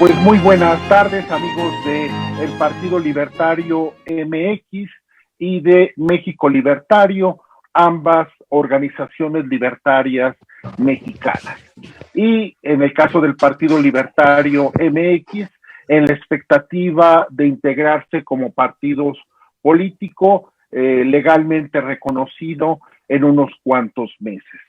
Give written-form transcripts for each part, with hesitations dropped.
Pues muy buenas tardes, amigos de el Partido Libertario MX y de México Libertario, ambas organizaciones libertarias mexicanas. Y en el caso del Partido Libertario MX, en la expectativa de integrarse como partido político legalmente reconocido en unos cuantos meses.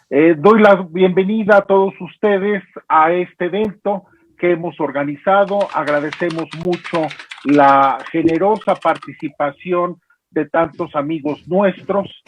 Doy la bienvenida a todos ustedes a este evento que hemos organizado. Agradecemos mucho la generosa participación de tantos amigos nuestros,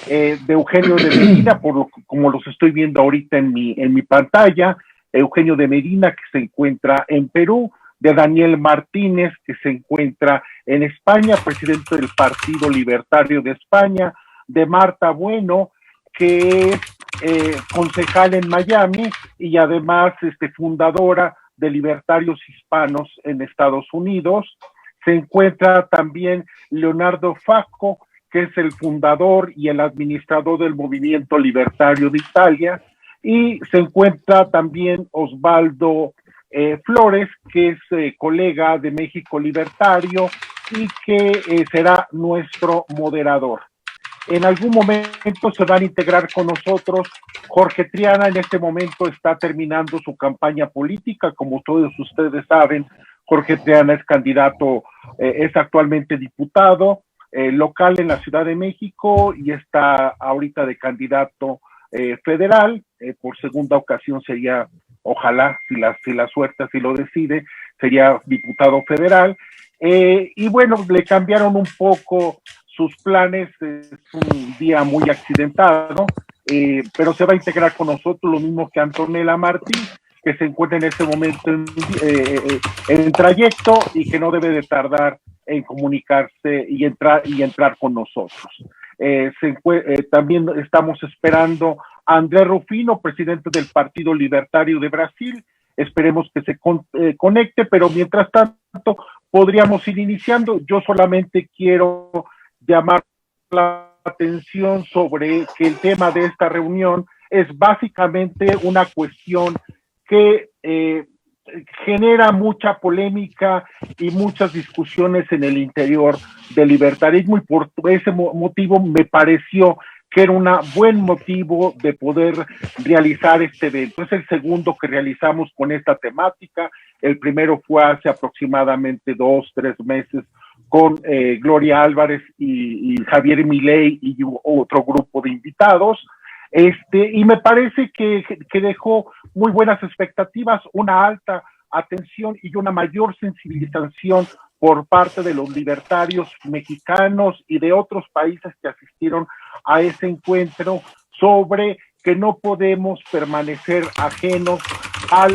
de Eugenio de Medina, como los estoy viendo ahorita en mi pantalla, Eugenio de Medina, que se encuentra en Perú, de Daniel Martínez, que se encuentra en España, presidente del Partido Libertario de España, de Marta Bueno, que es concejal en Miami y además fundadora de Libertarios Hispanos en Estados Unidos. Se encuentra también Leonardo Facco, que es el fundador y el administrador del Movimiento Libertario de Italia, y se encuentra también Osvaldo Flores, que es colega de México Libertario y que será nuestro moderador. En algún momento se van a integrar con nosotros Jorge Triana. En este momento está terminando su campaña política. Como todos ustedes saben, Jorge Triana es candidato, es actualmente diputado local en la Ciudad de México y está ahorita de candidato federal. Por segunda ocasión sería, ojalá, si la suerte así lo decide, sería diputado federal. Y bueno, le cambiaron un poco sus planes, es un día muy accidentado, pero se va a integrar con nosotros, lo mismo que Antonella Martín, que se encuentra en este momento en trayecto y que no debe de tardar en comunicarse y entrar con nosotros. También estamos esperando a André Rufino, presidente del Partido Libertario de Brasil. Esperemos que se conecte, pero mientras tanto podríamos ir iniciando. Yo solamente quiero llamar la atención sobre que el tema de esta reunión es básicamente una cuestión que genera mucha polémica y muchas discusiones en el interior del libertarismo, y por ese motivo me pareció que era un buen motivo de poder realizar este evento. Es el segundo que realizamos con esta temática. El primero fue hace aproximadamente 2-3 meses con Gloria Álvarez y Javier Milei y otro grupo de invitados. Y me parece que dejó muy buenas expectativas, una alta atención y una mayor sensibilización por parte de los libertarios mexicanos y de otros países que asistieron a ese encuentro, sobre que no podemos permanecer ajenos al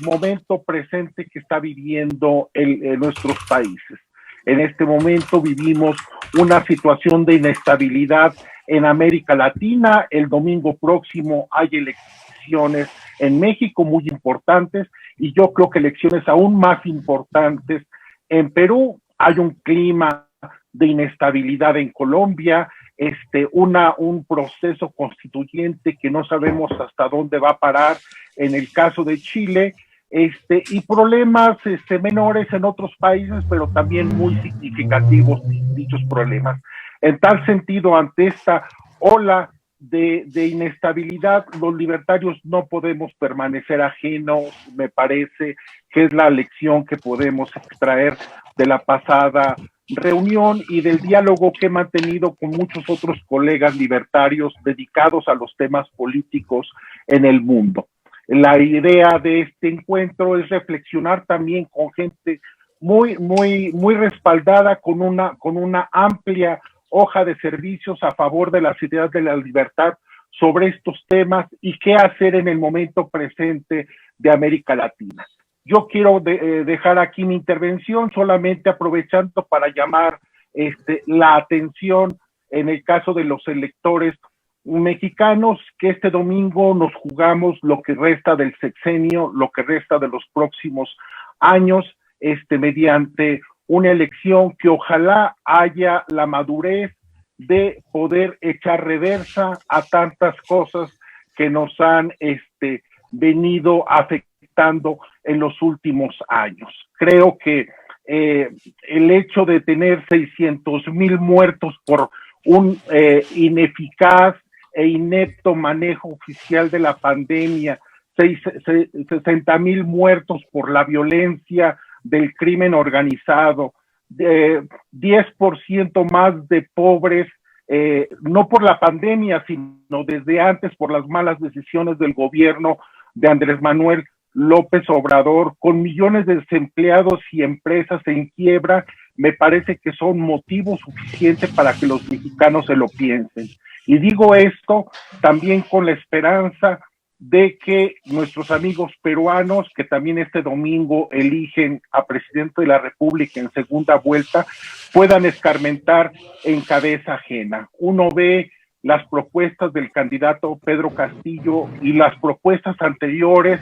momento presente que está viviendo nuestros países. En este momento vivimos una situación de inestabilidad en América Latina. El domingo próximo hay elecciones en México muy importantes y yo creo que elecciones aún más importantes en Perú. Hay un clima de inestabilidad en Colombia, un proceso constituyente que no sabemos hasta dónde va a parar en el caso de Chile, y problemas menores en otros países, pero también muy significativos dichos problemas. En tal sentido, ante esta ola de inestabilidad, los libertarios no podemos permanecer ajenos, me parece que es la lección que podemos extraer de la pasada reunión y del diálogo que he mantenido con muchos otros colegas libertarios dedicados a los temas políticos en el mundo. La idea de este encuentro es reflexionar también con gente muy respaldada con una amplia hoja de servicios a favor de las ideas de la libertad sobre estos temas y qué hacer en el momento presente de América Latina. Yo quiero dejar aquí mi intervención solamente aprovechando para llamar la atención en el caso de los electores mexicanos, que este domingo nos jugamos lo que resta del sexenio, lo que resta de los próximos años, mediante una elección que ojalá haya la madurez de poder echar reversa a tantas cosas que nos han venido afectando en los últimos años. Creo que el hecho de tener 600,000 muertos por un ineficaz e inepto manejo oficial de la pandemia, 60,000 muertos por la violencia del crimen organizado, 10% más de pobres, no por la pandemia, sino desde antes por las malas decisiones del gobierno de Andrés Manuel López Obrador, con millones de desempleados y empresas en quiebra, me parece que son motivos suficientes para que los mexicanos se lo piensen. Y digo esto también con la esperanza de que nuestros amigos peruanos, que también este domingo eligen a presidente de la República en segunda vuelta, puedan escarmentar en cabeza ajena. Uno ve las propuestas del candidato Pedro Castillo y las propuestas anteriores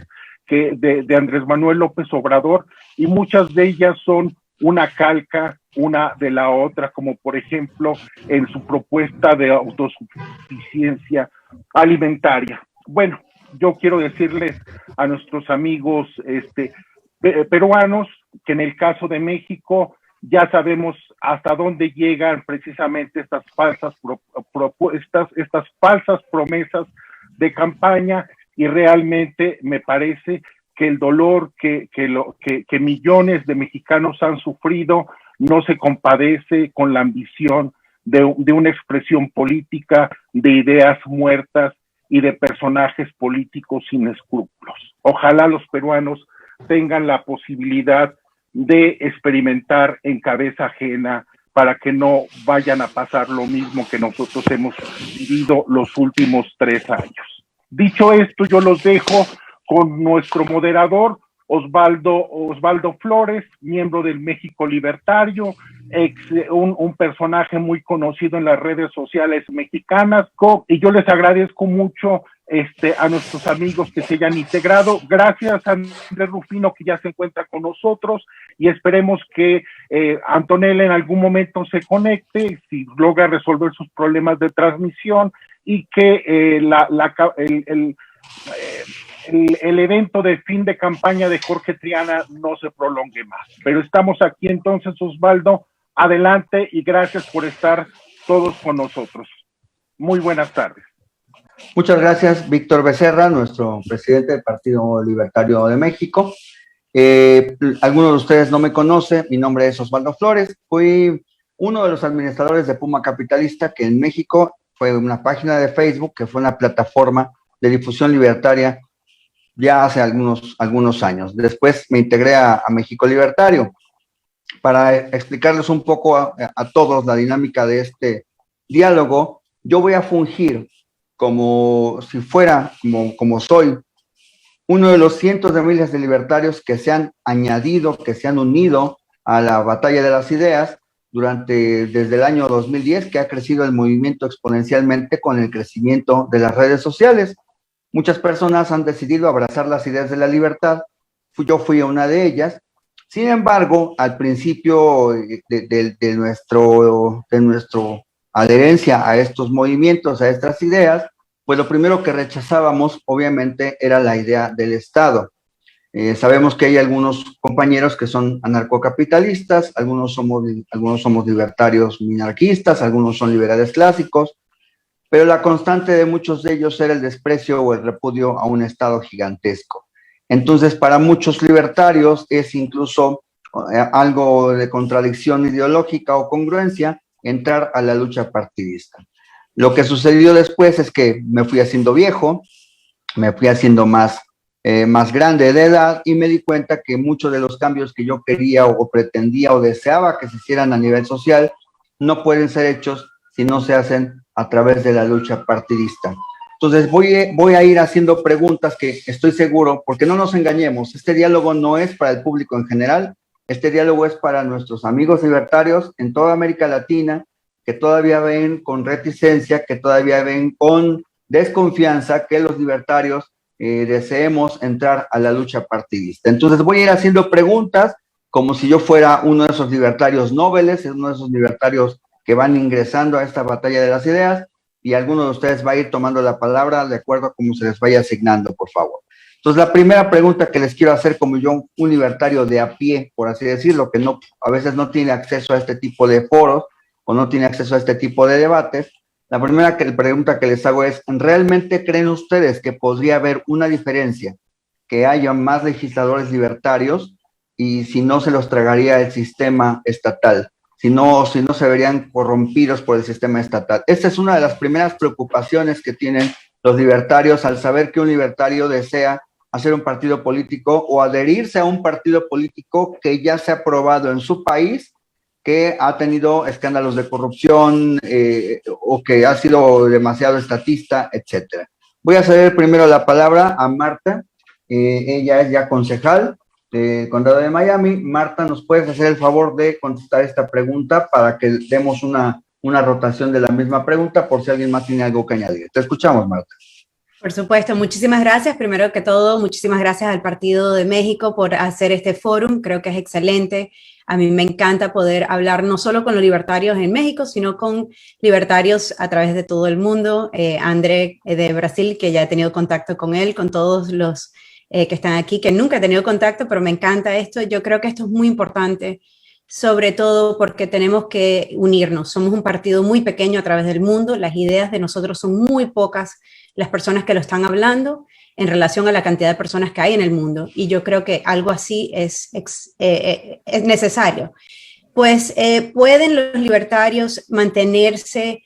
de Andrés Manuel López Obrador, y muchas de ellas son una calca una de la otra, como por ejemplo en su propuesta de autosuficiencia alimentaria. Bueno, yo quiero decirles a nuestros amigos peruanos que en el caso de México ya sabemos hasta dónde llegan precisamente estas falsas propuestas, estas falsas promesas de campaña, y realmente me parece que el dolor que millones de mexicanos han sufrido no se compadece con la ambición de una expresión política, de ideas muertas y de personajes políticos sin escrúpulos. Ojalá los peruanos tengan la posibilidad de experimentar en cabeza ajena para que no vayan a pasar lo mismo que nosotros hemos vivido los últimos 3 años. Dicho esto, yo los dejo con nuestro moderador, Osvaldo Flores, miembro del México Libertario, un personaje muy conocido en las redes sociales mexicanas, y yo les agradezco mucho a nuestros amigos que se hayan integrado. Gracias a Andrés Rufino, que ya se encuentra con nosotros, y esperemos que Antonella en algún momento se conecte, si logra resolver sus problemas de transmisión, y que el evento de fin de campaña de Jorge Triana no se prolongue más. Pero estamos aquí entonces, Osvaldo, adelante, y gracias por estar todos con nosotros. Muy buenas tardes. Muchas gracias, Víctor Becerra, nuestro presidente del Partido Libertario de México. Algunos de ustedes no me conocen, mi nombre es Osvaldo Flores, fui uno de los administradores de Puma Capitalista, que en México fue una página de Facebook, que fue una plataforma de difusión libertaria ya hace algunos años. Después me integré a México Libertario. Para explicarles un poco a todos la dinámica de este diálogo, yo voy a fungir como si fuera, como soy, uno de los cientos de miles de libertarios que se han añadido, que se han unido a la batalla de las ideas desde el año 2010, que ha crecido el movimiento exponencialmente con el crecimiento de las redes sociales. Muchas personas han decidido abrazar las ideas de la libertad, yo fui una de ellas. Sin embargo, al principio de nuestra adherencia a estos movimientos, a estas ideas, pues lo primero que rechazábamos, obviamente, era la idea del Estado. Sabemos que hay algunos compañeros que son anarcocapitalistas, algunos somos libertarios minarquistas, algunos son liberales clásicos, pero la constante de muchos de ellos era el desprecio o el repudio a un Estado gigantesco. Entonces, para muchos libertarios es incluso algo de contradicción ideológica o congruencia entrar a la lucha partidista. Lo que sucedió después es que me fui haciendo viejo, me fui haciendo más grande de edad y me di cuenta que muchos de los cambios que yo quería o pretendía o deseaba que se hicieran a nivel social no pueden ser hechos si no se hacen a través de la lucha partidista. Entonces voy a ir haciendo preguntas que estoy seguro, porque no nos engañemos, este diálogo no es para el público en general, este diálogo es para nuestros amigos libertarios en toda América Latina, que todavía ven con reticencia, que todavía ven con desconfianza que los libertarios deseemos entrar a la lucha partidista. Entonces voy a ir haciendo preguntas como si yo fuera uno de esos libertarios nobles, uno de esos libertarios que van ingresando a esta batalla de las ideas, y alguno de ustedes va a ir tomando la palabra de acuerdo a cómo se les vaya asignando, por favor. Entonces, la primera pregunta que les quiero hacer, como yo, un libertario de a pie, por así decirlo, que no, a veces no tiene acceso a este tipo de foros o no tiene acceso a este tipo de debates, la primera pregunta que les hago es, ¿realmente creen ustedes que podría haber una diferencia, que haya más legisladores libertarios y si no se los tragaría el sistema estatal? Si no se verían corrompidos por el sistema estatal. Esta es una de las primeras preocupaciones que tienen los libertarios al saber que un libertario desea hacer un partido político o adherirse a un partido político que ya se ha aprobado en su país, que ha tenido escándalos de corrupción o que ha sido demasiado estatista, etc. Voy a ceder primero la palabra a Marta. Ella es ya concejal del Condado de Miami. Marta, ¿nos puedes hacer el favor de contestar esta pregunta para que demos una rotación de la misma pregunta por si alguien más tiene algo que añadir? Te escuchamos, Marta. Por supuesto, muchísimas gracias. Primero que todo, muchísimas gracias al Partido de México por hacer este fórum. Creo que es excelente. A mí me encanta poder hablar no solo con los libertarios en México, sino con libertarios a través de todo el mundo. André de Brasil, que ya he tenido contacto con él, con todos los que están aquí, que nunca he tenido contacto, pero me encanta esto. Yo creo que esto es muy importante, sobre todo porque tenemos que unirnos. Somos un partido muy pequeño a través del mundo, las ideas de nosotros son muy pocas, las personas que lo están hablando en relación a la cantidad de personas que hay en el mundo, y yo creo que algo así es necesario. Pues pueden los libertarios mantenerse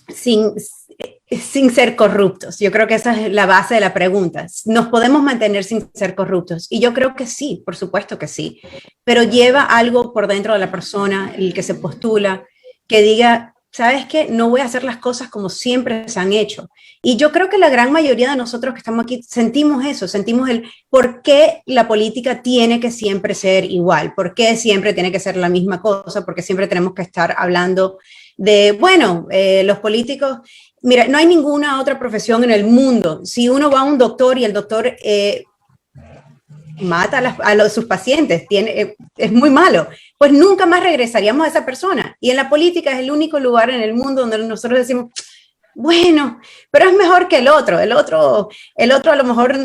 sin ser corruptos. Yo creo que esa es la base de la pregunta. ¿Nos podemos mantener sin ser corruptos? Y yo creo que sí, por supuesto que sí, pero lleva algo por dentro de la persona, el que se postula, que diga, ¿sabes qué? No voy a hacer las cosas como siempre se han hecho. Y yo creo que la gran mayoría de nosotros que estamos aquí sentimos eso, sentimos el por qué la política tiene que siempre ser igual, por qué siempre tiene que ser la misma cosa, porque siempre tenemos que estar hablando de, bueno, los políticos. Mira, no hay ninguna otra profesión en el mundo. Si uno va a un doctor y el doctor mata a sus pacientes, es muy malo, pues nunca más regresaríamos a esa persona. Y en la política es el único lugar en el mundo donde nosotros decimos, bueno, pero es mejor que el otro a lo mejor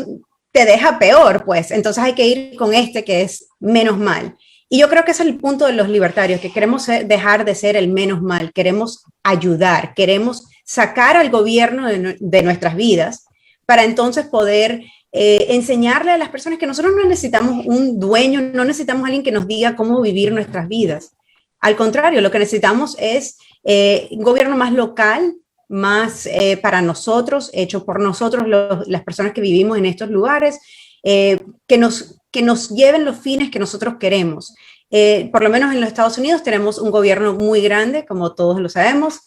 te deja peor, pues. Entonces hay que ir con este que es menos mal. Y yo creo que ese es el punto de los libertarios, que queremos dejar de ser el menos mal, queremos ayudar, queremos sacar al gobierno de nuestras vidas para entonces poder enseñarle a las personas que nosotros no necesitamos un dueño, no necesitamos alguien que nos diga cómo vivir nuestras vidas. Al contrario, lo que necesitamos es un gobierno más local, más para nosotros, hecho por nosotros, las personas que vivimos en estos lugares, que nos lleven los fines que nosotros queremos. Por lo menos en los Estados Unidos tenemos un gobierno muy grande, como todos lo sabemos,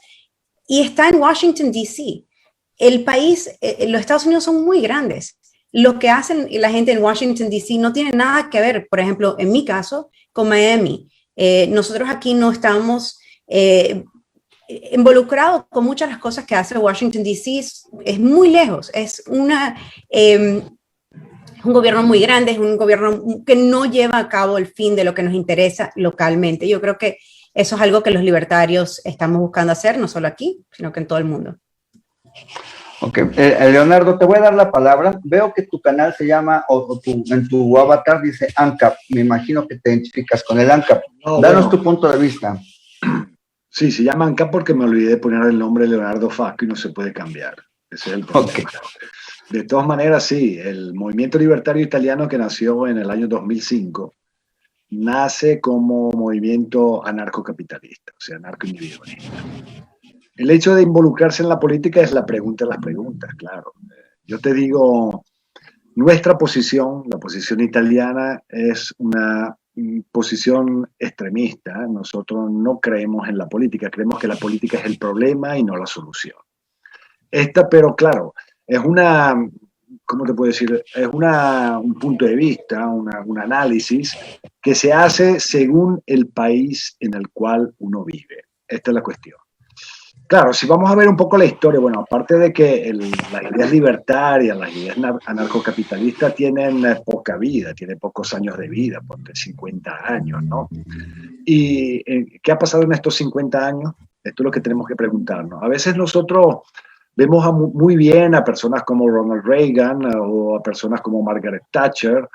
y está en Washington, D.C. El país, los Estados Unidos son muy grandes. Lo que hacen la gente en Washington, D.C. no tiene nada que ver, por ejemplo, en mi caso, con Miami. Nosotros aquí no estamos involucrados con muchas de las cosas que hace Washington, D.C. Es muy lejos, es un gobierno muy grande, es un gobierno que no lleva a cabo el fin de lo que nos interesa localmente. Yo creo que eso es algo que los libertarios estamos buscando hacer, no solo aquí, sino que en todo el mundo. Ok, Leonardo, te voy a dar la palabra. Veo que tu canal se llama, en tu avatar dice ANCAP. Me imagino que te identificas con el ANCAP. Danos tu punto de vista. Sí, se llama ANCAP porque me olvidé de poner el nombre de Leonardo Fasco y no se puede cambiar. Ese es el problema. Ok. De todas maneras, sí, el movimiento libertario italiano que nació en el año 2005 nace como movimiento anarcocapitalista, o sea, anarcoindividualista. El hecho de involucrarse en la política es la pregunta de las preguntas, claro. Yo te digo, nuestra posición, la posición italiana, es una posición extremista. Nosotros no creemos en la política, creemos que la política es el problema y no la solución. Pero claro, es una, ¿cómo te puedo decir? Es un punto de vista, un análisis que se hace según el país en el cual uno vive. Esta es la cuestión. Claro, si vamos a ver un poco la historia, bueno, aparte de que las ideas libertarias, las ideas anarcocapitalistas tienen poca vida, tienen pocos años de vida, ponte 50 años, ¿no? ¿Y qué ha pasado en estos 50 años? Esto es lo que tenemos que preguntarnos. A veces nosotros vemos muy bien a personas como Ronald Reagan o a personas como Margaret Thatcher,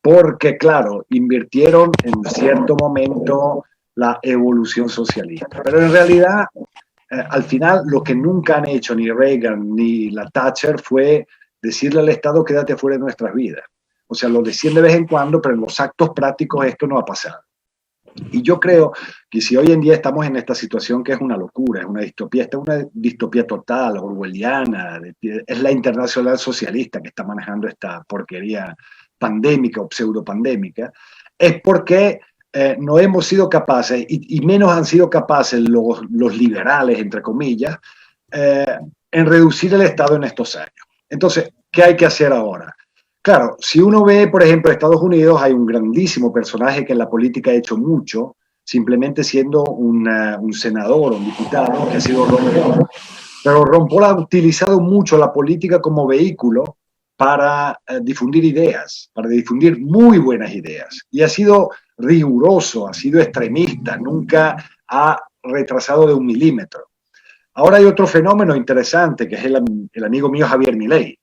porque, claro, invirtieron en cierto momento la evolución socialista. Pero en realidad, al final, lo que nunca han hecho ni Reagan ni la Thatcher fue decirle al Estado, quédate fuera de nuestras vidas. O sea, lo decían de vez en cuando, pero en los actos prácticos esto no ha pasado. Y yo creo que si hoy en día estamos en esta situación que es una locura, es una distopía, esta es una distopía total, orwelliana, es la internacional socialista que está manejando esta porquería pandémica o pseudopandémica, es porque no hemos sido capaces, y menos han sido capaces los liberales, entre comillas, en reducir el Estado en estos años. Entonces, ¿qué hay que hacer ahora? Claro, si uno ve, por ejemplo, Estados Unidos, hay un grandísimo personaje que en la política ha hecho mucho, simplemente siendo un senador, un diputado, que ha sido Ron Paul. Pero Ron Paul ha utilizado mucho la política como vehículo para difundir ideas, para difundir muy buenas ideas. Y ha sido riguroso, ha sido extremista, nunca ha retrasado de 1 milímetro. Ahora hay otro fenómeno interesante, que es el amigo mío Javier Milei.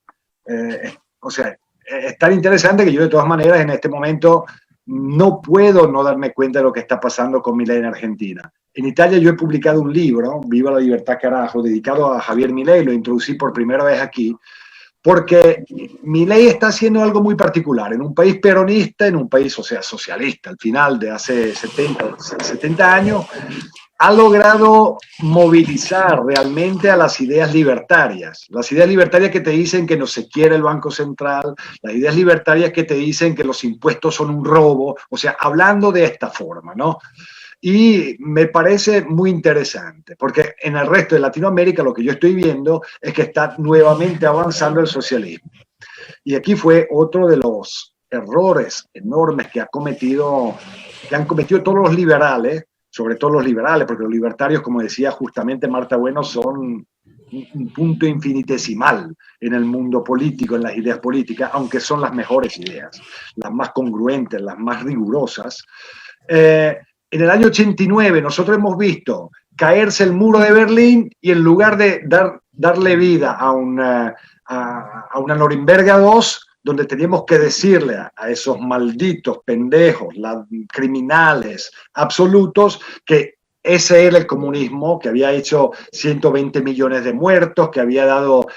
O sea, es tan interesante que yo de todas maneras en este momento no puedo no darme cuenta de lo que está pasando con Milei en Argentina. En Italia yo he publicado un libro, Viva la Libertad Carajo, dedicado a Javier Milei, lo introducí por primera vez aquí, porque Milei está haciendo algo muy particular en un país peronista, en un país, o sea, socialista, al final de hace 70 años, ha logrado movilizar realmente a las ideas libertarias que te dicen que no se quiere el Banco Central, las ideas libertarias que te dicen que los impuestos son un robo, o sea, hablando de esta forma, ¿no? Y me parece muy interesante, porque en el resto de Latinoamérica lo que yo estoy viendo es que está nuevamente avanzando el socialismo. Y aquí fue otro de los errores enormes que han cometido todos los liberales, sobre todo los liberales, porque los libertarios, como decía justamente Marta Bueno, son un punto infinitesimal en el mundo político, en las ideas políticas, aunque son las mejores ideas, las más congruentes, las más rigurosas. En el año 89 nosotros hemos visto caerse el muro de Berlín y en lugar de darle vida a una Norimberga 2, donde teníamos que decirle a esos malditos pendejos, criminales absolutos, que ese era el comunismo, que había hecho 120 millones de muertos, que había dado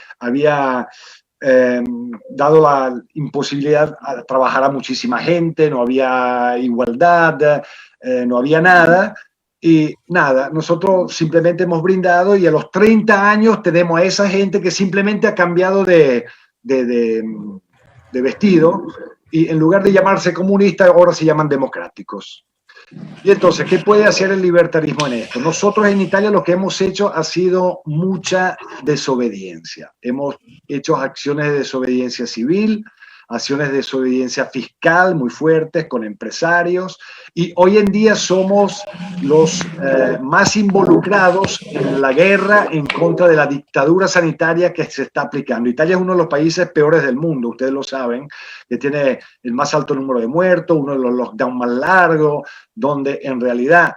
la imposibilidad a trabajar a muchísima gente, no había igualdad, no había nada. Y nada, nosotros simplemente hemos brindado y a los 30 años tenemos a esa gente que simplemente ha cambiado de vestido y en lugar de llamarse comunistas ahora se llaman democráticos. Y entonces, ¿qué puede hacer el libertarismo en esto? Nosotros en Italia lo que hemos hecho ha sido mucha desobediencia. Hemos hecho acciones de desobediencia civil, acciones de desobediencia fiscal muy fuertes con empresarios y hoy en día somos los más involucrados en la guerra en contra de la dictadura sanitaria que se está aplicando. Italia es uno de los países peores del mundo, ustedes lo saben, que tiene el más alto número de muertos, uno de los lockdowns más largos, donde en realidad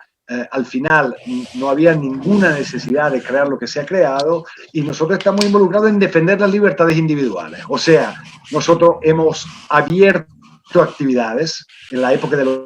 al final no había ninguna necesidad de crear lo que se ha creado y nosotros estamos involucrados en defender las libertades individuales. O sea, nosotros hemos abierto actividades en la época de los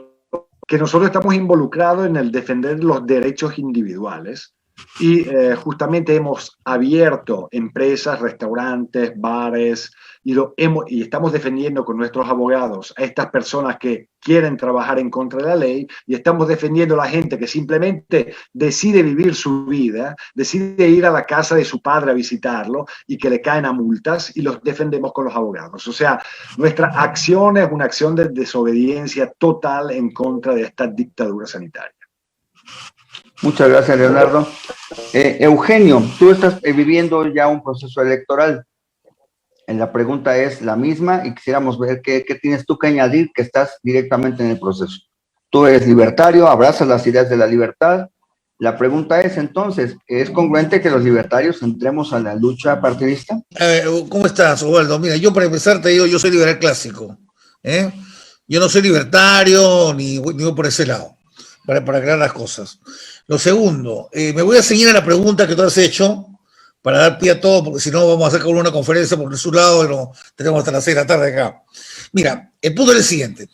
que nosotros estamos involucrados en el defender los derechos individuales y justamente hemos abierto empresas, restaurantes, bares y estamos defendiendo con nuestros abogados a estas personas que quieren trabajar en contra de la ley y estamos defendiendo a la gente que simplemente decide vivir su vida, decide ir a la casa de su padre a visitarlo y que le caen a multas y los defendemos con los abogados. O sea, nuestra acción es una acción de desobediencia total en contra de esta dictadura sanitaria. Muchas gracias, Leonardo. Eugenio, tú estás viviendo ya un proceso electoral. La pregunta es la misma y quisiéramos ver qué tienes tú que añadir, que estás directamente en el proceso. Tú eres libertario, abrazas las ideas de la libertad. La pregunta es entonces, ¿es congruente que los libertarios entremos a la lucha partidista? ¿Cómo estás, Osvaldo? Mira, yo para empezar te digo, yo soy liberal clásico. Yo no soy libertario ni voy por ese lado, para aclarar las cosas. Lo segundo, me voy a ceñir a la pregunta que tú has hecho para dar pie a todo, porque si no vamos a hacer una conferencia por su lado y no tenemos hasta las 6 de la tarde acá. Mira, el punto es el siguiente.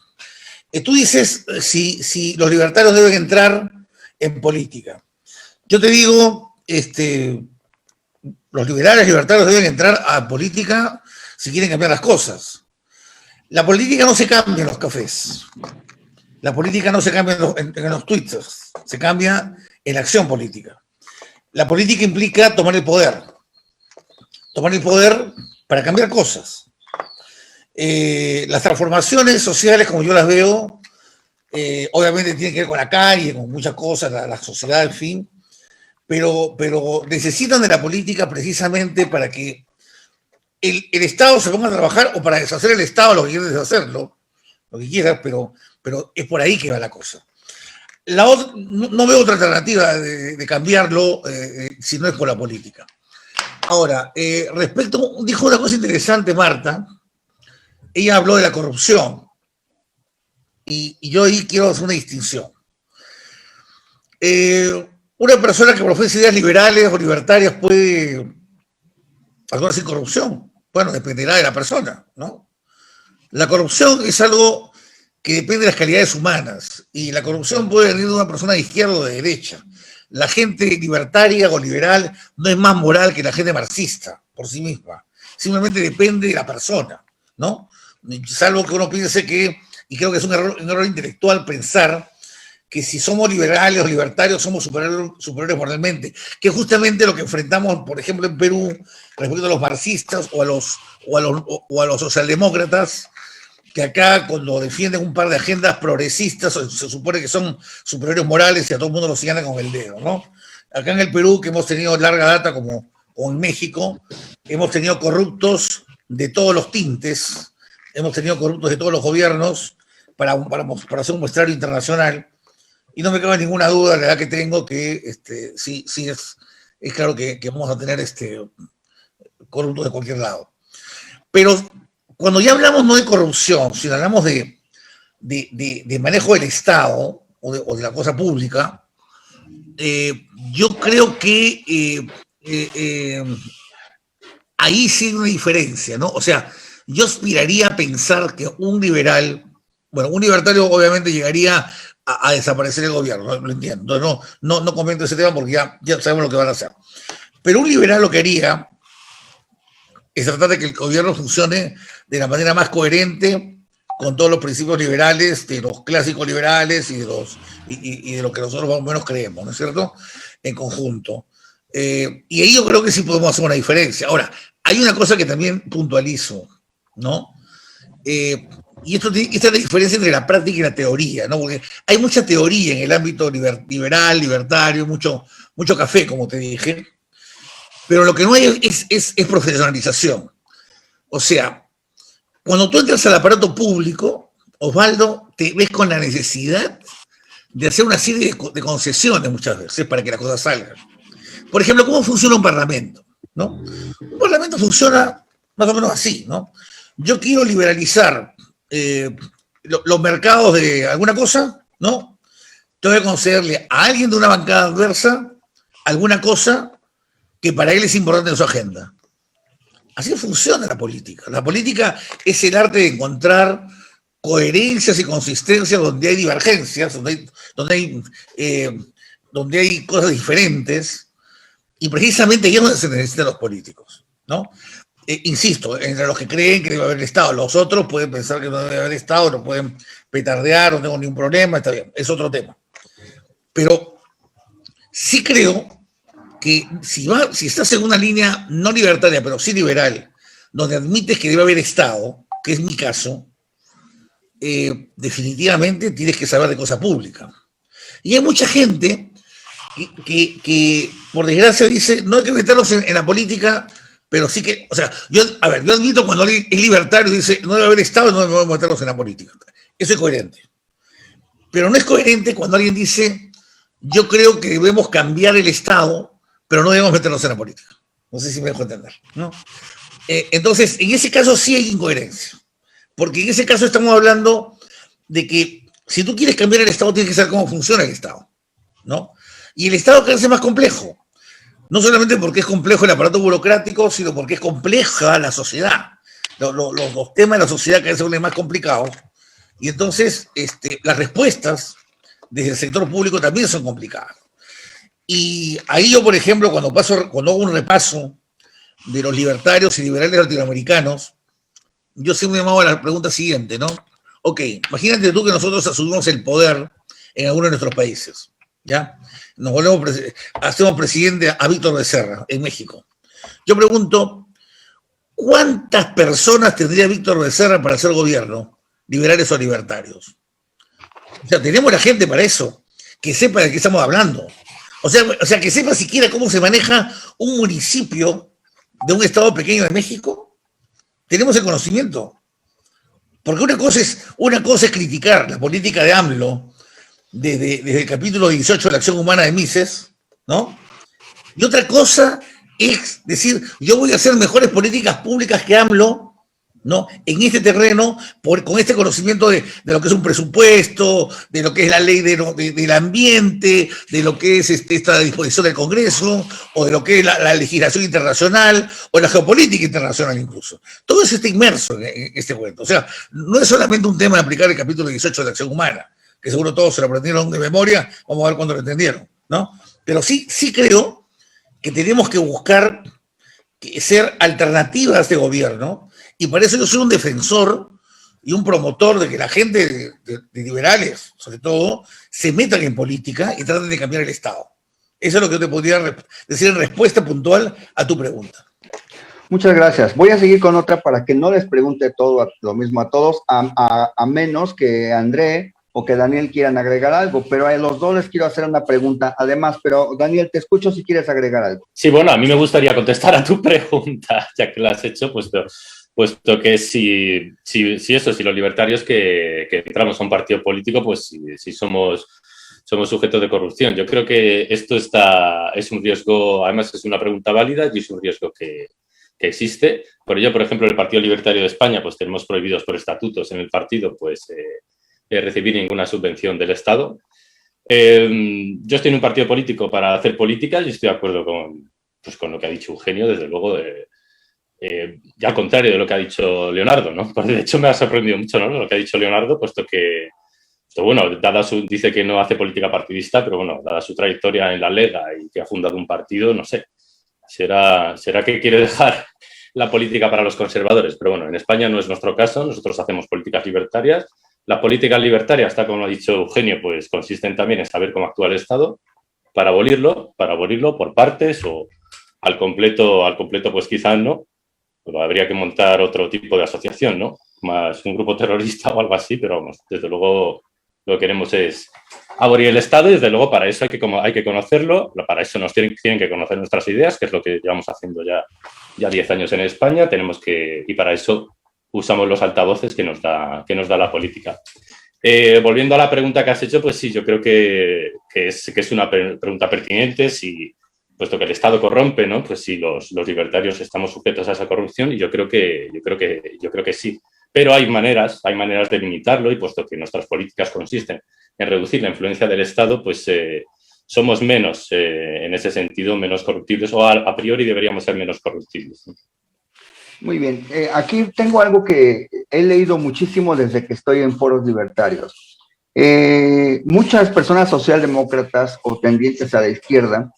Tú dices si los libertarios deben entrar en política. Yo te digo, los libertarios deben entrar a política si quieren cambiar las cosas. La política no se cambia en los cafés. La política no se cambia en los twitters, se cambia en la acción política. La política implica tomar el poder para cambiar cosas. Las transformaciones sociales, como yo las veo, obviamente tienen que ver con la calle, con muchas cosas, la sociedad, en fin, pero necesitan de la política precisamente para que el Estado se ponga a trabajar o para deshacer el Estado lo que quiere deshacerlo, lo que quieras, pero es por ahí que va la cosa. No veo otra alternativa de cambiarlo si no es por la política. Ahora, dijo una cosa interesante Marta, ella habló de la corrupción y yo ahí quiero hacer una distinción. Una persona que profesa ideas liberales o libertarias puede actuar sin corrupción. Bueno, dependerá de la persona, ¿no? La corrupción es algo que depende de las calidades humanas, y la corrupción puede venir de una persona de izquierda o de derecha. La gente libertaria o liberal no es más moral que la gente marxista por sí misma, simplemente depende de la persona, ¿no? Salvo que uno piense y creo que es un error intelectual pensar que si somos liberales o libertarios somos superiores moralmente, que es justamente lo que enfrentamos, por ejemplo, en Perú respecto a los marxistas o a los socialdemócratas, que acá cuando defienden un par de agendas progresistas se supone que son superiores morales y a todo el mundo los señala con el dedo, ¿no? Acá en el Perú, que hemos tenido larga data como en México, hemos tenido corruptos de todos los tintes, hemos tenido corruptos de todos los gobiernos para hacer un muestrario internacional, y no me cabe ninguna duda, la edad que tengo, que sí es claro que vamos a tener corruptos de cualquier lado. Pero cuando ya hablamos no de corrupción, sino hablamos de manejo del Estado o de la cosa pública, yo creo que ahí sí hay una diferencia, ¿no? O sea, yo aspiraría a pensar que un libertario obviamente llegaría a desaparecer el gobierno, lo entiendo, no comento ese tema porque ya sabemos lo que van a hacer. Pero un liberal lo que haría es tratar de que el gobierno funcione de la manera más coherente con todos los principios liberales, de los clásicos liberales y de lo que nosotros más o menos creemos, ¿no es cierto? En conjunto. Y ahí yo creo que sí podemos hacer una diferencia. Ahora, hay una cosa que también puntualizo, ¿no? Y esta es la diferencia entre la práctica y la teoría, ¿no? Porque hay mucha teoría en el ámbito liberal, libertario, mucho café, como te dije, pero lo que no hay es profesionalización. O sea, cuando tú entras al aparato público, Osvaldo, te ves con la necesidad de hacer una serie de concesiones muchas veces para que las cosas salgan. Por ejemplo, ¿cómo funciona un parlamento? ¿No? Un parlamento funciona más o menos así, ¿no? Yo quiero liberalizar los mercados de alguna cosa, ¿no? Tengo que concederle a alguien de una bancada adversa alguna cosa que para él es importante en su agenda. Así funciona la política. La política es el arte de encontrar coherencias y consistencias donde hay divergencias, donde hay cosas diferentes, y precisamente ahí es donde se necesitan los políticos, ¿no? Insisto, entre los que creen que debe haber Estado, los otros pueden pensar que no debe haber Estado, no pueden petardear, no tengo ningún problema, está bien, es otro tema. Pero sí creo que si estás en una línea no libertaria, pero sí liberal, donde admites que debe haber Estado, que es mi caso, definitivamente tienes que saber de cosa pública. Y hay mucha gente que por desgracia dice, no hay que meterlos en la política, pero sí que, o sea, yo admito cuando alguien es libertario y dice, no debe haber Estado, no debemos meterlos en la política. Eso es coherente. Pero no es coherente cuando alguien dice, yo creo que debemos cambiar el Estado, pero no debemos meternos en la política. No sé si me dejo entender, ¿no? Entonces, en ese caso sí hay incoherencia. Porque en ese caso estamos hablando de que si tú quieres cambiar el Estado, tienes que saber cómo funciona el Estado, ¿no? Y el Estado cada vez es más complejo. No solamente porque es complejo el aparato burocrático, sino porque es compleja la sociedad. Los temas de la sociedad cada vez se vuelven más complicados. Y entonces las respuestas desde el sector público también son complicadas. Y ahí yo, por ejemplo, cuando hago un repaso de los libertarios y liberales latinoamericanos, yo siempre me hago la pregunta siguiente, ¿no? Ok, imagínate tú que nosotros asumimos el poder en alguno de nuestros países, ¿ya? Hacemos presidente a Víctor Becerra en México. Yo pregunto, ¿cuántas personas tendría Víctor Becerra para hacer gobierno, liberales o libertarios? O sea, tenemos la gente para eso, que sepa de qué estamos hablando. O sea, que sepa siquiera cómo se maneja un municipio de un estado pequeño de México. Tenemos el conocimiento. Porque una cosa es criticar la política de AMLO desde el capítulo 18 de la Acción Humana de Mises, ¿no? Y otra cosa es decir, yo voy a hacer mejores políticas públicas que AMLO, ¿no? En este terreno, con este conocimiento de lo que es un presupuesto, de lo que es la ley del ambiente, de lo que es esta disposición del Congreso, o de lo que es la legislación internacional, o la geopolítica internacional incluso. Todo eso está inmerso en este cuento. O sea, no es solamente un tema de aplicar el capítulo 18 de la Acción Humana, que seguro todos se lo aprendieron de memoria, vamos a ver cuándo lo entendieron, ¿no? Pero sí creo que tenemos que buscar ser alternativas de gobierno, y por eso yo soy un defensor y un promotor de que la gente de liberales, sobre todo, se metan en política y traten de cambiar el Estado. Eso es lo que yo te podría decir en respuesta puntual a tu pregunta. Muchas gracias. Voy a seguir con otra para que no les pregunte lo mismo a todos, a menos que André o que Daniel quieran agregar algo, pero a los dos les quiero hacer una pregunta además, pero Daniel, te escucho si quieres agregar algo. Sí, bueno, a mí me gustaría contestar a tu pregunta, ya que la has hecho, puesto que si los libertarios que entramos a un partido político, pues si somos sujetos de corrupción. Yo creo que esto es un riesgo, además es una pregunta válida y es un riesgo que existe. Por ello, por ejemplo, el Partido Libertario de España, pues tenemos prohibidos por estatutos en el partido, pues recibir ninguna subvención del Estado. Yo estoy en un partido político para hacer política y estoy de acuerdo con lo que ha dicho Eugenio, desde luego, ya al contrario de lo que ha dicho Leonardo, ¿no? Pues de hecho, me ha sorprendido mucho, ¿no?, lo que ha dicho Leonardo, puesto que, bueno, dice que no hace política partidista, pero bueno, dada su trayectoria en la Lega y que ha fundado un partido, no sé, será que quiere dejar la política para los conservadores, pero bueno, en España no es nuestro caso, nosotros hacemos políticas libertarias. La política libertaria, está como ha dicho Eugenio, pues consisten también en saber cómo actúa el Estado para abolirlo por partes o al completo, pues quizás no, pero habría que montar otro tipo de asociación, ¿no? Más un grupo terrorista o algo así, pero vamos, desde luego lo que queremos es abolir el Estado y desde luego para eso hay que conocerlo, para eso nos tienen que conocer nuestras ideas, que es lo que llevamos haciendo ya 10 años en España, y para eso usamos los altavoces que nos da la política. Volviendo a la pregunta que has hecho, pues sí, yo creo que es una pregunta pertinente, puesto que el Estado corrompe, ¿no? Pues sí, los libertarios estamos sujetos a esa corrupción y yo creo que sí. Pero hay maneras de limitarlo y puesto que nuestras políticas consisten en reducir la influencia del Estado, pues somos menos, en ese sentido, menos corruptibles o a priori deberíamos ser menos corruptibles. Muy bien. Aquí tengo algo que he leído muchísimo desde que estoy en foros libertarios. Muchas personas socialdemócratas o tendientes a la izquierda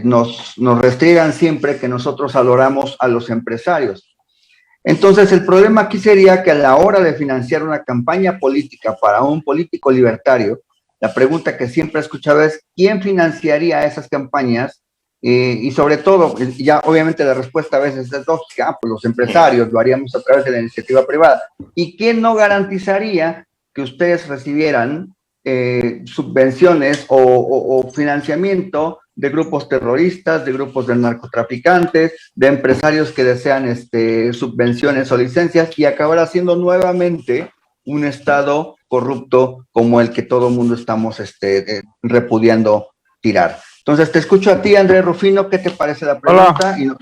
nos restriegan siempre que nosotros adoramos a los empresarios. Entonces, el problema aquí sería que a la hora de financiar una campaña política para un político libertario, la pregunta que siempre he escuchado es, ¿quién financiaría esas campañas? Y sobre todo, ya obviamente la respuesta a veces es lógica, pues los empresarios lo haríamos a través de la iniciativa privada. ¿Y quién no garantizaría que ustedes recibieran subvenciones o financiamiento de grupos terroristas, de grupos de narcotraficantes, de empresarios que desean subvenciones o licencias y acabar haciendo nuevamente un Estado corrupto como el que todo el mundo estamos repudiando tirar? Entonces, te escucho a ti, Andrés Rufino. ¿Qué te parece la pregunta? Hola, y no,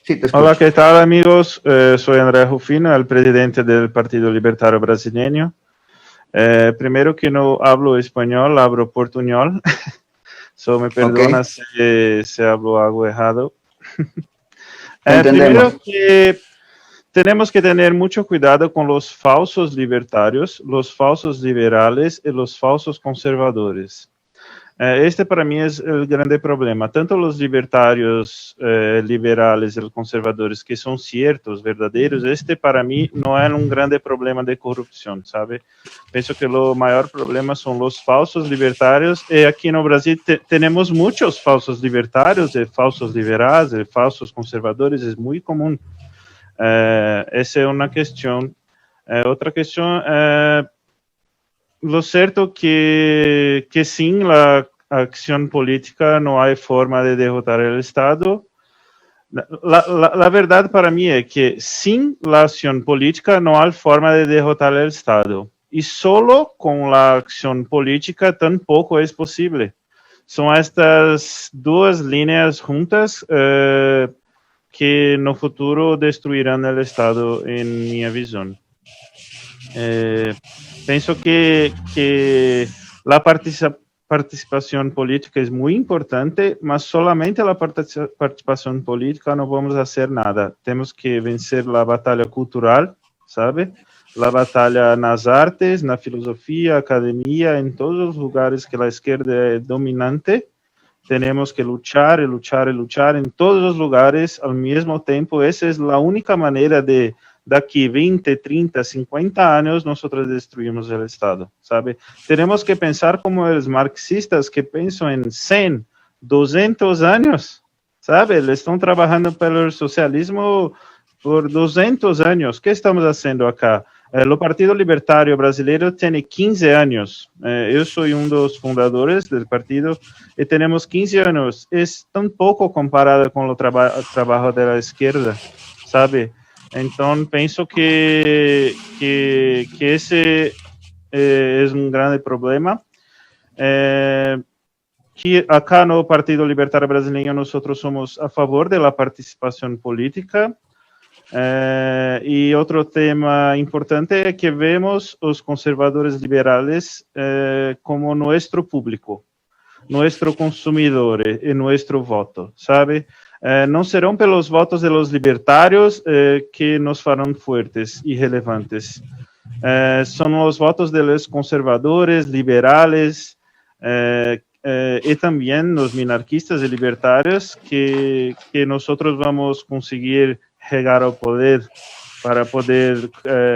sí, te escucho. hola, ¿qué tal, amigos? Soy Andrés Rufino, el presidente del Partido Libertario Brasileño. Primero que no hablo español, hablo portuñol. So, me perdona si hablo algo errado. Primero que tenemos que tener mucho cuidado con los falsos libertarios, los falsos liberales y los falsos conservadores. Este para mí es el grande problema. Tanto los libertarios, liberales y los conservadores que son ciertos, verdaderos, este para mí no es un grande problema de corrupción, ¿sabe? Pienso que lo mayor problema son los falsos libertarios. Aquí en Brasil tenemos muchos falsos libertarios, falsos liberales, falsos conservadores, es muy común. Esa es una cuestión. Otra cuestión, lo cierto que sin la acción política no hay forma de derrotar el Estado. La verdad para mí es que sin la acción política no hay forma de derrotar el Estado. Y solo con la acción política tampoco es posible. Son estas dos líneas juntas que en el futuro destruirán el Estado, en mi visión. Pienso que la participación política es muy importante, mas solamente la participación política no vamos a hacer nada. Tenemos que vencer la batalla cultural, ¿sabe? La batalla en las artes, en la filosofía, academia, en todos los lugares que la izquierda es dominante. Tenemos que luchar y luchar y luchar en todos los lugares al mismo tiempo. Esa es la única manera de aquí 20, 30, 50 años nosotros destruimos el Estado, ¿sabe? Tenemos que pensar como los marxistas que piensan en 100, 200 años, ¿sabe? Le están trabajando para el socialismo por 200 años. ¿Qué estamos haciendo acá? El Partido Libertario Brasileño tiene 15 años. Yo soy uno de los fundadores del partido y tenemos 15 años. Es tan poco comparado con el trabajo de la izquierda, ¿sabe? Entonces, pienso que ese es un gran problema. Que acá en el Partido Libertario Brasileño nosotros somos a favor de la participación política. Y otro tema importante es que vemos los conservadores liberales como nuestro público, nuestro consumidor y nuestro voto, ¿sabe? No serán pelos votos de los libertarios que nos harán fuertes y relevantes. Son los votos de los conservadores, liberales y también los minarquistas y libertarios que nosotros vamos a conseguir llegar al poder para poder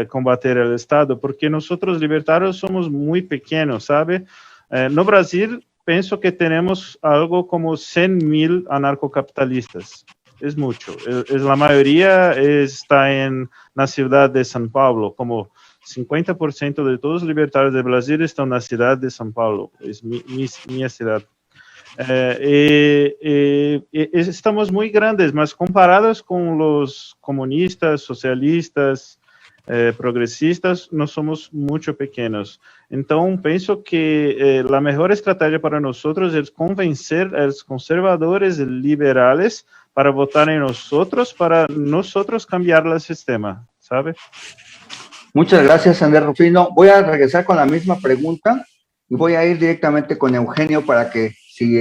combater el Estado, porque nosotros libertarios somos muy pequeños, ¿sabe? No Brasil, pienso que tenemos algo como 100,000 anarcocapitalistas. Es mucho. Es la mayoría está en la ciudad de São Paulo. Como 50% de todos los libertarios de Brasil están en la ciudad de São Paulo. Es mi ciudad. Estamos muy grandes, mas comparados con los comunistas, socialistas, progresistas, no somos mucho pequeños. Entonces, pienso que la mejor estrategia para nosotros es convencer a los conservadores y liberales para votar en nosotros, para nosotros cambiar el sistema, ¿sabe? Muchas gracias, Andrés Rufino. Voy a regresar con la misma pregunta y voy a ir directamente con Eugenio para que si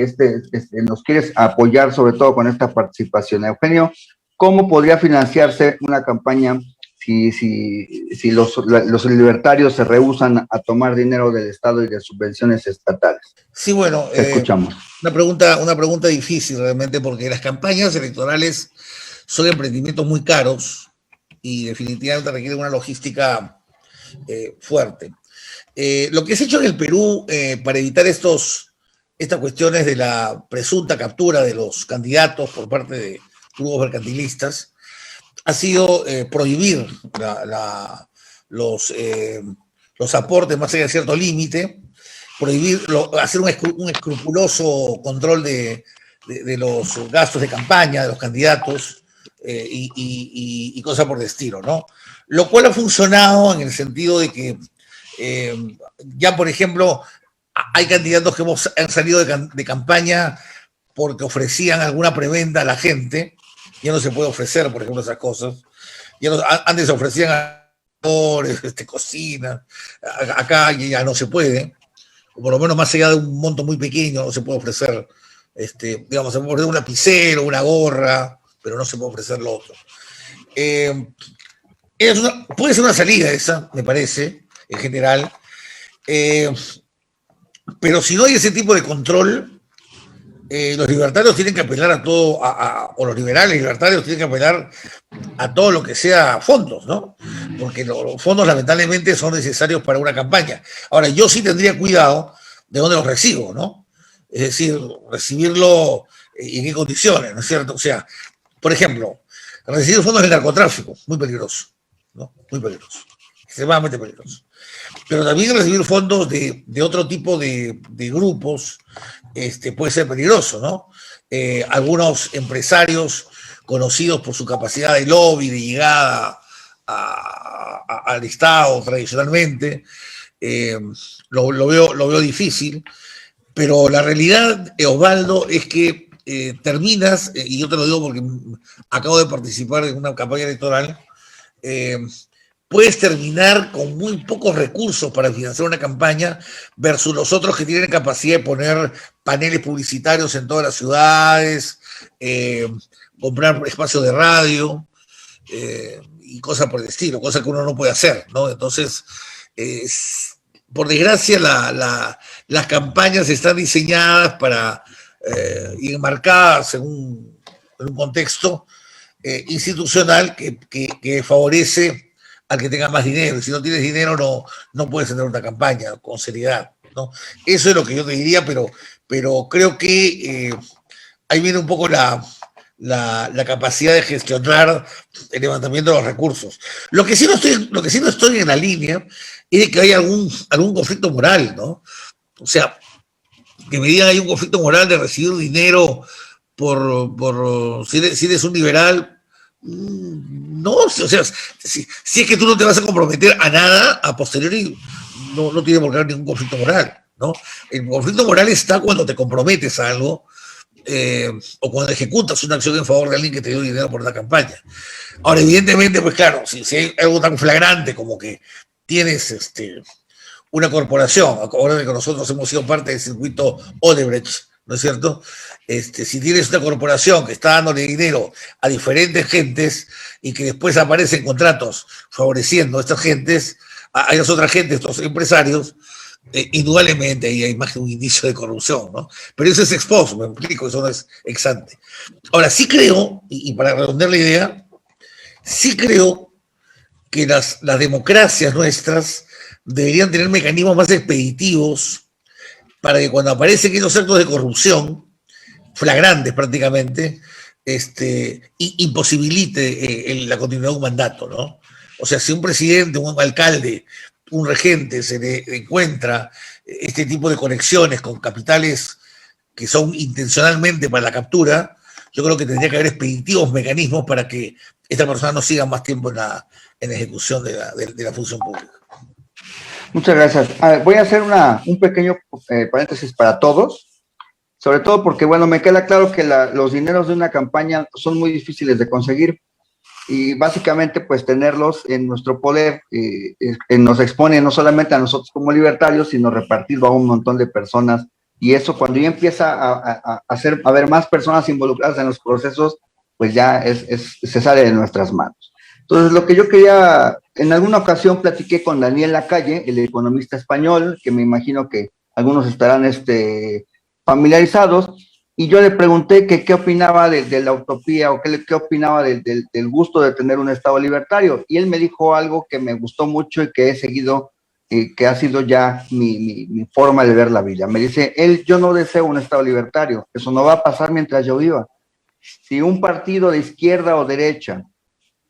nos quieres apoyar sobre todo con esta participación. Eugenio, ¿cómo podría financiarse una campaña si los libertarios se rehúsan a tomar dinero del Estado y de subvenciones estatales? Sí, bueno, Te escuchamos. Una pregunta difícil realmente, porque las campañas electorales son emprendimientos muy caros y definitivamente requieren una logística fuerte. Lo que se ha hecho en el Perú para evitar estas cuestiones de la presunta captura de los candidatos por parte de grupos mercantilistas ha sido prohibir los aportes más allá de cierto límite, hacer un escrupuloso control de los gastos de campaña de los candidatos y cosas por el estilo, ¿no? Lo cual ha funcionado en el sentido de que ya, por ejemplo, hay candidatos que han salido de campaña porque ofrecían alguna preventa a la gente. Ya no se puede ofrecer, por ejemplo, esas cosas. Antes se ofrecían cocina, acá ya no se puede, o por lo menos más allá de un monto muy pequeño no se puede ofrecer, digamos, se puede ofrecer un lapicero, una gorra, pero no se puede ofrecer lo otro. Puede ser una salida esa, me parece, en general, pero si no hay ese tipo de control, los libertarios tienen que apelar a todo, o los liberales libertarios tienen que apelar a todo lo que sea fondos, ¿no? Porque los fondos lamentablemente son necesarios para una campaña. Ahora, yo sí tendría cuidado de dónde los recibo, ¿no? Es decir, recibirlo y en qué condiciones, ¿no es cierto? O sea, por ejemplo, recibir fondos del narcotráfico, muy peligroso, ¿no? Muy peligroso, extremadamente peligroso. Pero también recibir fondos de otro tipo de grupos puede ser peligroso, ¿no? Algunos empresarios conocidos por su capacidad de lobby, de llegada al Estado tradicionalmente, lo veo difícil, pero la realidad, Osvaldo, es que terminas, y yo te lo digo porque acabo de participar en una campaña electoral, puedes terminar con muy pocos recursos para financiar una campaña versus los otros que tienen capacidad de poner paneles publicitarios en todas las ciudades, comprar espacios de radio y cosas por el estilo, cosas que uno no puede hacer, ¿no? Entonces, por desgracia, las campañas están diseñadas para y enmarcadas en un contexto institucional que favorece al que tenga más dinero, y si no tienes dinero no puedes tener una campaña con seriedad, ¿no? Eso es lo que yo te diría, pero creo que ahí viene un poco la capacidad de gestionar el levantamiento de los recursos. Lo que sí no estoy en la línea es de que hay algún conflicto moral, ¿no? O sea, que me digan hay un conflicto moral de recibir dinero si eres un liberal. No, o sea, si es que tú no te vas a comprometer a nada, a posteriori no tiene por qué haber ningún conflicto moral, ¿no? El conflicto moral está cuando te comprometes a algo o cuando ejecutas una acción en favor de alguien que te dio dinero por una campaña. Ahora, evidentemente, pues claro, si hay algo tan flagrante como que tienes una corporación, ahora que nosotros hemos sido parte del circuito Odebrecht, ¿no es cierto? Si tienes una corporación que está dándole dinero a diferentes gentes y que después aparecen contratos favoreciendo a estas gentes, a esas otras gentes, estos empresarios, indudablemente ahí hay más que un indicio de corrupción, ¿no? Pero eso es ex post, me explico, eso no es ex ante. Ahora, sí creo, y para redondear la idea, sí creo que las democracias nuestras deberían tener mecanismos más expeditivos para que cuando aparecen esos actos de corrupción, flagrantes prácticamente, imposibilite la continuidad de un mandato, ¿no? O sea, si un presidente, un alcalde, un regente se le encuentra este tipo de conexiones con capitales que son intencionalmente para la captura, yo creo que tendría que haber expeditivos mecanismos para que esta persona no siga más tiempo en la ejecución de la función pública. Muchas gracias. Voy a hacer un pequeño paréntesis para todos, sobre todo porque, bueno, me queda claro que los dineros de una campaña son muy difíciles de conseguir y básicamente, pues, tenerlos en nuestro poder nos expone no solamente a nosotros como libertarios, sino repartirlo a un montón de personas, y eso cuando ya empieza a haber más personas involucradas en los procesos, pues ya se sale de nuestras manos. Entonces, lo que yo quería, en alguna ocasión platiqué con Daniel Lacalle, el economista español, que me imagino que algunos estarán familiarizados, y yo le pregunté que qué opinaba de la utopía o qué opinaba del gusto de tener un Estado libertario, y él me dijo algo que me gustó mucho y que he seguido, que ha sido ya mi forma de ver la vida. Me dice, yo no deseo un Estado libertario, eso no va a pasar mientras yo viva. Si un partido de izquierda o derecha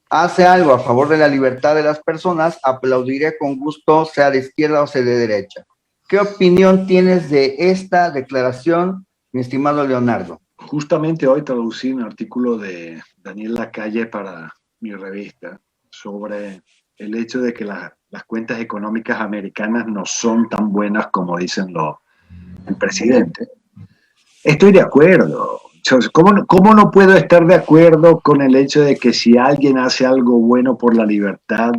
hace algo a favor de la libertad de las personas, aplaudiré con gusto, sea de izquierda o sea de derecha. ¿Qué opinión tienes de esta declaración, mi estimado Leonardo? Justamente hoy traducí un artículo de Daniel Lacalle para mi revista sobre el hecho de que las cuentas económicas americanas no son tan buenas como dicen el presidente. Estoy de acuerdo. ¿Cómo no puedo estar de acuerdo con el hecho de que si alguien hace algo bueno por la libertad,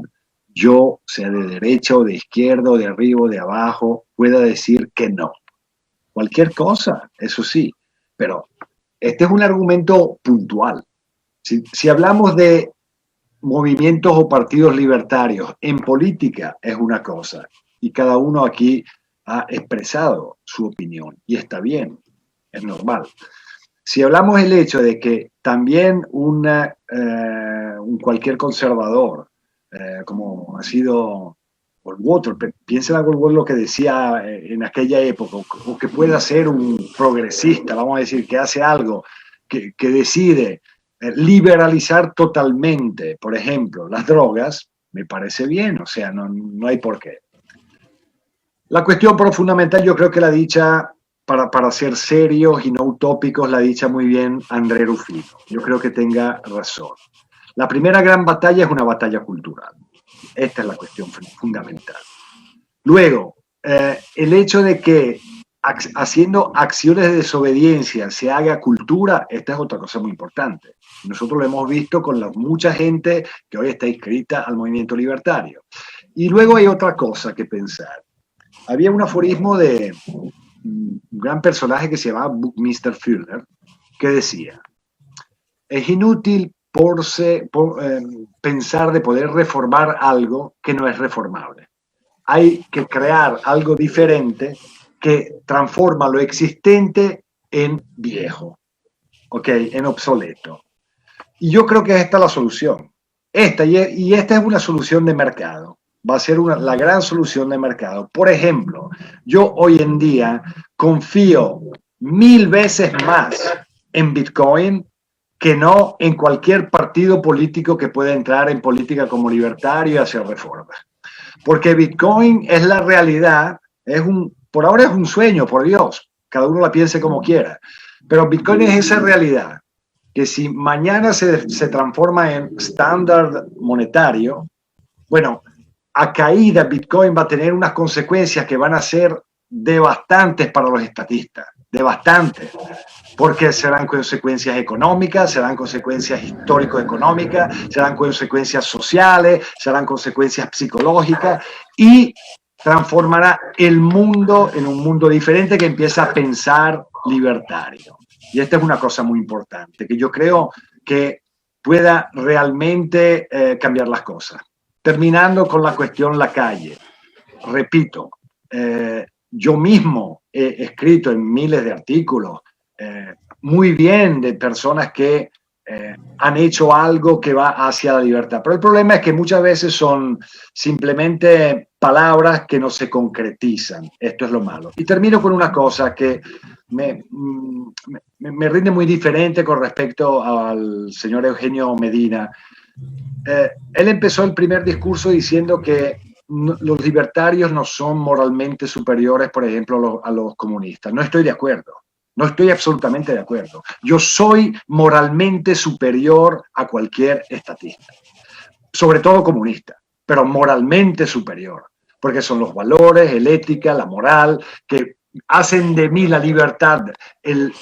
yo, sea de derecha o de izquierda o de arriba o de abajo, pueda decir que no? Cualquier cosa, eso sí, pero este es un argumento puntual. Si hablamos de movimientos o partidos libertarios en política, es una cosa, y cada uno aquí ha expresado su opinión, y está bien, es normal. Si hablamos del hecho de que también un cualquier conservador, como ha sido Goldwater, piensen a Goldwater lo que decía en aquella época, o que pueda ser un progresista, vamos a decir, que hace algo, que decide liberalizar totalmente, por ejemplo, las drogas, me parece bien, o sea, no hay por qué. La cuestión fundamental, yo creo que la dicha, para ser serios y no utópicos, la dicha muy bien André Rufino. Yo creo que tenga razón. La primera gran batalla es una batalla cultural. Esta es la cuestión fundamental. Luego, el hecho de que haciendo acciones de desobediencia se haga cultura, esta es otra cosa muy importante. Nosotros lo hemos visto con mucha gente que hoy está inscrita al movimiento libertario. Y luego hay otra cosa que pensar. Había un aforismo de un gran personaje que se llamaba Buckminster Fuller, que decía, es inútil pensar de poder reformar algo que no es reformable. Hay que crear algo diferente que transforma lo existente en viejo, en obsoleto. Y yo creo que esta es la solución. Esta es una solución de mercado. Va a ser la gran solución de mercado. Por ejemplo, yo hoy en día confío 1000 veces más en Bitcoin que no en cualquier partido político que pueda entrar en política como libertario y hacer reformas. Porque Bitcoin es la realidad, por ahora es un sueño, por Dios, cada uno la piense como quiera, pero Bitcoin es esa realidad, que si mañana se transforma en estándar monetario, bueno, a caída Bitcoin va a tener unas consecuencias que van a ser devastantes para los estatistas, devastantes, porque serán consecuencias económicas, serán consecuencias histórico-económicas, serán consecuencias sociales, serán consecuencias psicológicas y transformará el mundo en un mundo diferente que empieza a pensar libertario. Y esta es una cosa muy importante, que yo creo que pueda realmente cambiar las cosas. Terminando con la cuestión Lacalle, repito, yo mismo he escrito en miles de artículos, muy bien, de personas que han hecho algo que va hacia la libertad. Pero el problema es que muchas veces son simplemente palabras que no se concretizan. Esto es lo malo. Y termino con una cosa que me rinde muy diferente con respecto al señor Eugenio Medina. Él empezó el primer discurso diciendo que los libertarios no son moralmente superiores, por ejemplo, a los comunistas. No estoy de acuerdo. No estoy absolutamente de acuerdo. Yo soy moralmente superior a cualquier estatista, sobre todo comunista, pero moralmente superior, porque son los valores, la ética, la moral, que hacen de mí la libertad, el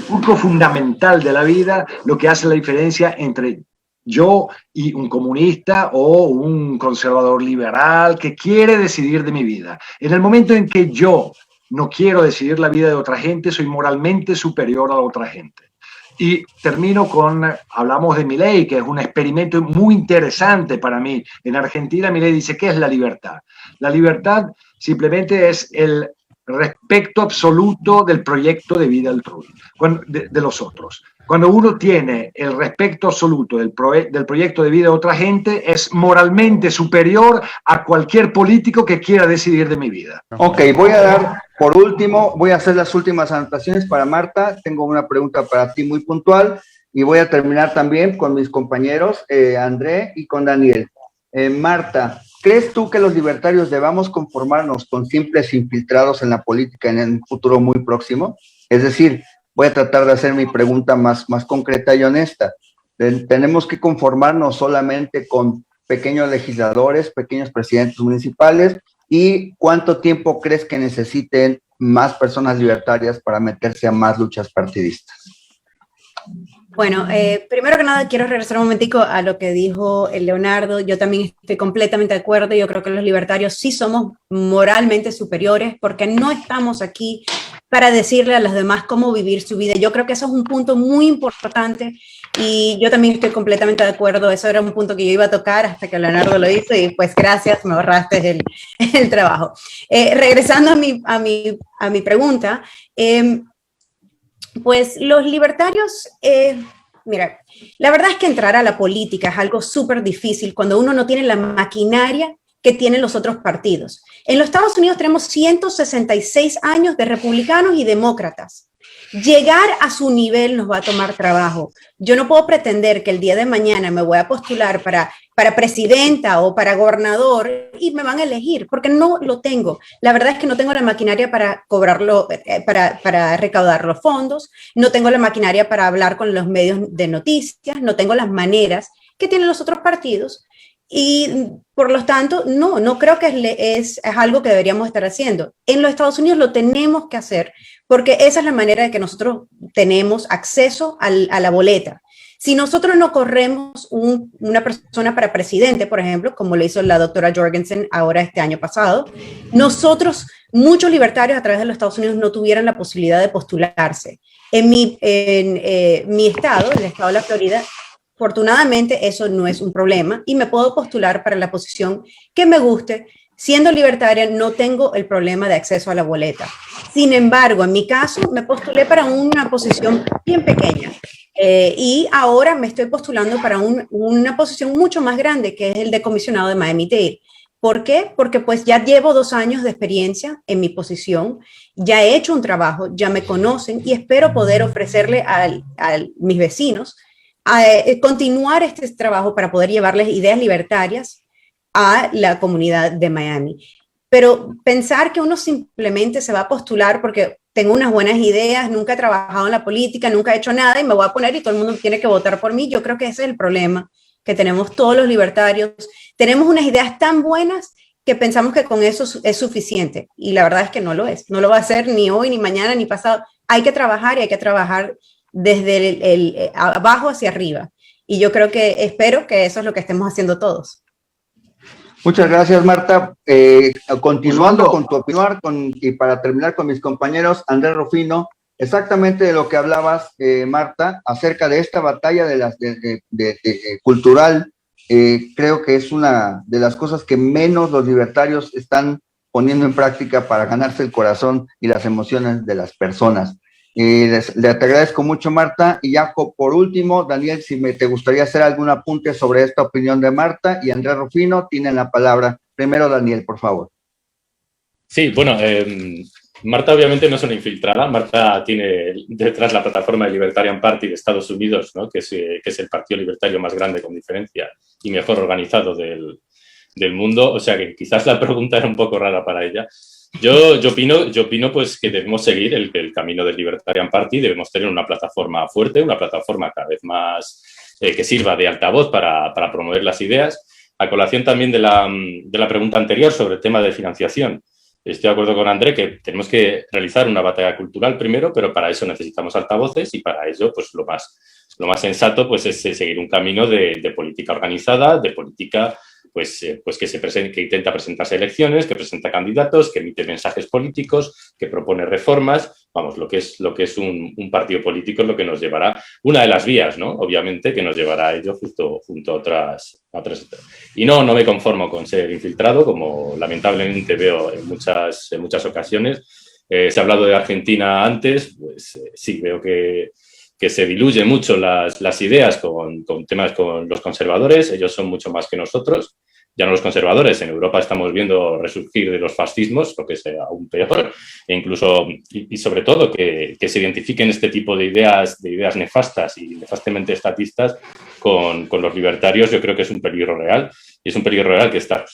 punto fundamental de la vida, lo que hace la diferencia entre yo y un comunista o un conservador liberal que quiere decidir de mi vida. En el momento en que yo no quiero decidir la vida de otra gente, soy moralmente superior a otra gente. Y termino con, hablamos de Milei, que es un experimento muy interesante para mí. En Argentina, Milei dice, ¿qué es la libertad? La libertad simplemente es el respeto absoluto del proyecto de vida de los otros. Cuando uno tiene el respeto absoluto del proyecto de vida de otra gente, es moralmente superior a cualquier político que quiera decidir de mi vida. Ok, voy a dar, por último, voy a hacer las últimas anotaciones para Marta. Tengo una pregunta para ti muy puntual y voy a terminar también con mis compañeros, André y con Daniel. Marta, ¿crees tú que los libertarios debamos conformarnos con simples infiltrados en la política en un futuro muy próximo? Es decir, voy a tratar de hacer mi pregunta más concreta y honesta. ¿Tenemos que conformarnos solamente con pequeños legisladores, pequeños presidentes municipales? ¿Y cuánto tiempo crees que necesiten más personas libertarias para meterse a más luchas partidistas? Bueno, primero que nada quiero regresar un momentico a lo que dijo el Leonardo. Yo también estoy completamente de acuerdo. Yo creo que los libertarios sí somos moralmente superiores porque no estamos aquí para decirle a los demás cómo vivir su vida. Yo creo que eso es un punto muy importante y yo también estoy completamente de acuerdo. Eso era un punto que yo iba a tocar hasta que Leonardo lo hizo y pues gracias, me ahorraste el trabajo. Regresando a mi pregunta, pues los libertarios, mira, la verdad es que entrar a la política es algo súper difícil cuando uno no tiene la maquinaria que tienen los otros partidos. En los Estados Unidos tenemos 166 años de republicanos y demócratas. Llegar a su nivel nos va a tomar trabajo. Yo no puedo pretender que el día de mañana me voy a postular para presidenta o para gobernador y me van a elegir, porque no lo tengo. La verdad es que no tengo la maquinaria para cobrarlo, para recaudar los fondos, no tengo la maquinaria para hablar con los medios de noticias, no tengo las maneras que tienen los otros partidos. Y por lo tanto, no creo que es algo que deberíamos estar haciendo. En los Estados Unidos lo tenemos que hacer porque esa es la manera de que nosotros tenemos acceso a la boleta. Si nosotros no corremos una persona para presidente, por ejemplo, como lo hizo la doctora Jorgensen ahora este año pasado, nosotros, muchos libertarios a través de los Estados Unidos no tuvieran la posibilidad de postularse. En mi estado, el estado de la Florida, afortunadamente eso no es un problema y me puedo postular para la posición que me guste. Siendo libertaria no tengo el problema de acceso a la boleta. Sin embargo, en mi caso me postulé para una posición bien pequeña y ahora me estoy postulando para una posición mucho más grande que es el de comisionado de Miami-Dade. ¿Por qué? Porque pues ya llevo 2 años de experiencia en mi posición, ya he hecho un trabajo, ya me conocen y espero poder ofrecerle a mis vecinos continuar este trabajo para poder llevarles ideas libertarias a la comunidad de Miami. Pero pensar que uno simplemente se va a postular porque tengo unas buenas ideas, nunca he trabajado en la política, nunca he hecho nada y me voy a poner y todo el mundo tiene que votar por mí, yo creo que ese es el problema que tenemos todos los libertarios. Tenemos unas ideas tan buenas que pensamos que con eso es suficiente y la verdad es que no lo es. No lo va a hacer ni hoy, ni mañana, ni pasado. Hay que trabajar y hay que trabajar desde abajo hacia arriba. Y yo espero que eso es lo que estemos haciendo todos. Muchas gracias, Marta. Continuando con tu opinión y para terminar con mis compañeros, Andrés Rufino, exactamente de lo que hablabas, Marta, acerca de esta batalla cultural, creo que es una de las cosas que menos los libertarios están poniendo en práctica para ganarse el corazón y las emociones de las personas. Te agradezco mucho, Marta. Y ya por último, Daniel, si te gustaría hacer algún apunte sobre esta opinión de Marta, y Andrés Rufino tienen la palabra. Primero, Daniel, por favor. Sí, bueno, Marta obviamente no es una infiltrada. Marta tiene detrás la plataforma de Libertarian Party de Estados Unidos, ¿no? que es el partido libertario más grande con diferencia y mejor organizado del mundo. O sea que quizás la pregunta era un poco rara para ella. Yo opino pues que debemos seguir el camino del Libertarian Party, debemos tener una plataforma fuerte, una plataforma cada vez más que sirva de altavoz para promover las ideas. A colación también de la pregunta anterior sobre el tema de financiación. Estoy de acuerdo con André que tenemos que realizar una batalla cultural primero, pero para eso necesitamos altavoces y para ello pues lo más sensato pues es seguir un camino de política organizada, de política pues que se presente, que intenta presentarse a elecciones, que presenta candidatos, que emite mensajes políticos, que propone reformas. Vamos, lo que es un partido político es lo que nos llevará, una de las vías, ¿no? Obviamente, que nos llevará a ello junto a otras. Y no me conformo con ser infiltrado, como lamentablemente veo en muchas ocasiones. Se ha hablado de Argentina antes, pues sí, veo que se diluyen mucho las ideas con temas con los conservadores. Ellos son mucho más que nosotros. Ya no los conservadores, en Europa estamos viendo resurgir de los fascismos, lo que es aún peor, e incluso, y sobre todo, que se identifiquen este tipo de ideas nefastas y nefastamente estatistas con los libertarios. Yo creo que es un peligro real, y es un peligro real que está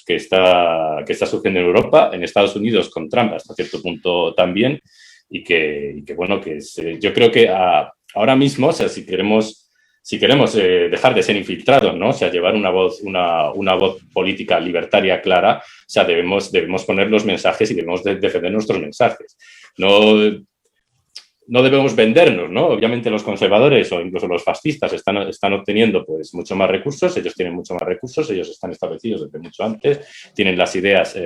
surgiendo en Europa, en Estados Unidos con Trump hasta cierto punto también, y que yo creo que ahora mismo, o sea, si queremos dejar de ser infiltrados, ¿no? O sea, llevar una voz política libertaria clara, o sea, debemos poner los mensajes y debemos defender nuestros mensajes. No debemos vendernos, ¿no? Obviamente los conservadores o incluso los fascistas están obteniendo pues mucho más recursos, ellos tienen mucho más recursos, ellos están establecidos desde mucho antes, tienen las ideas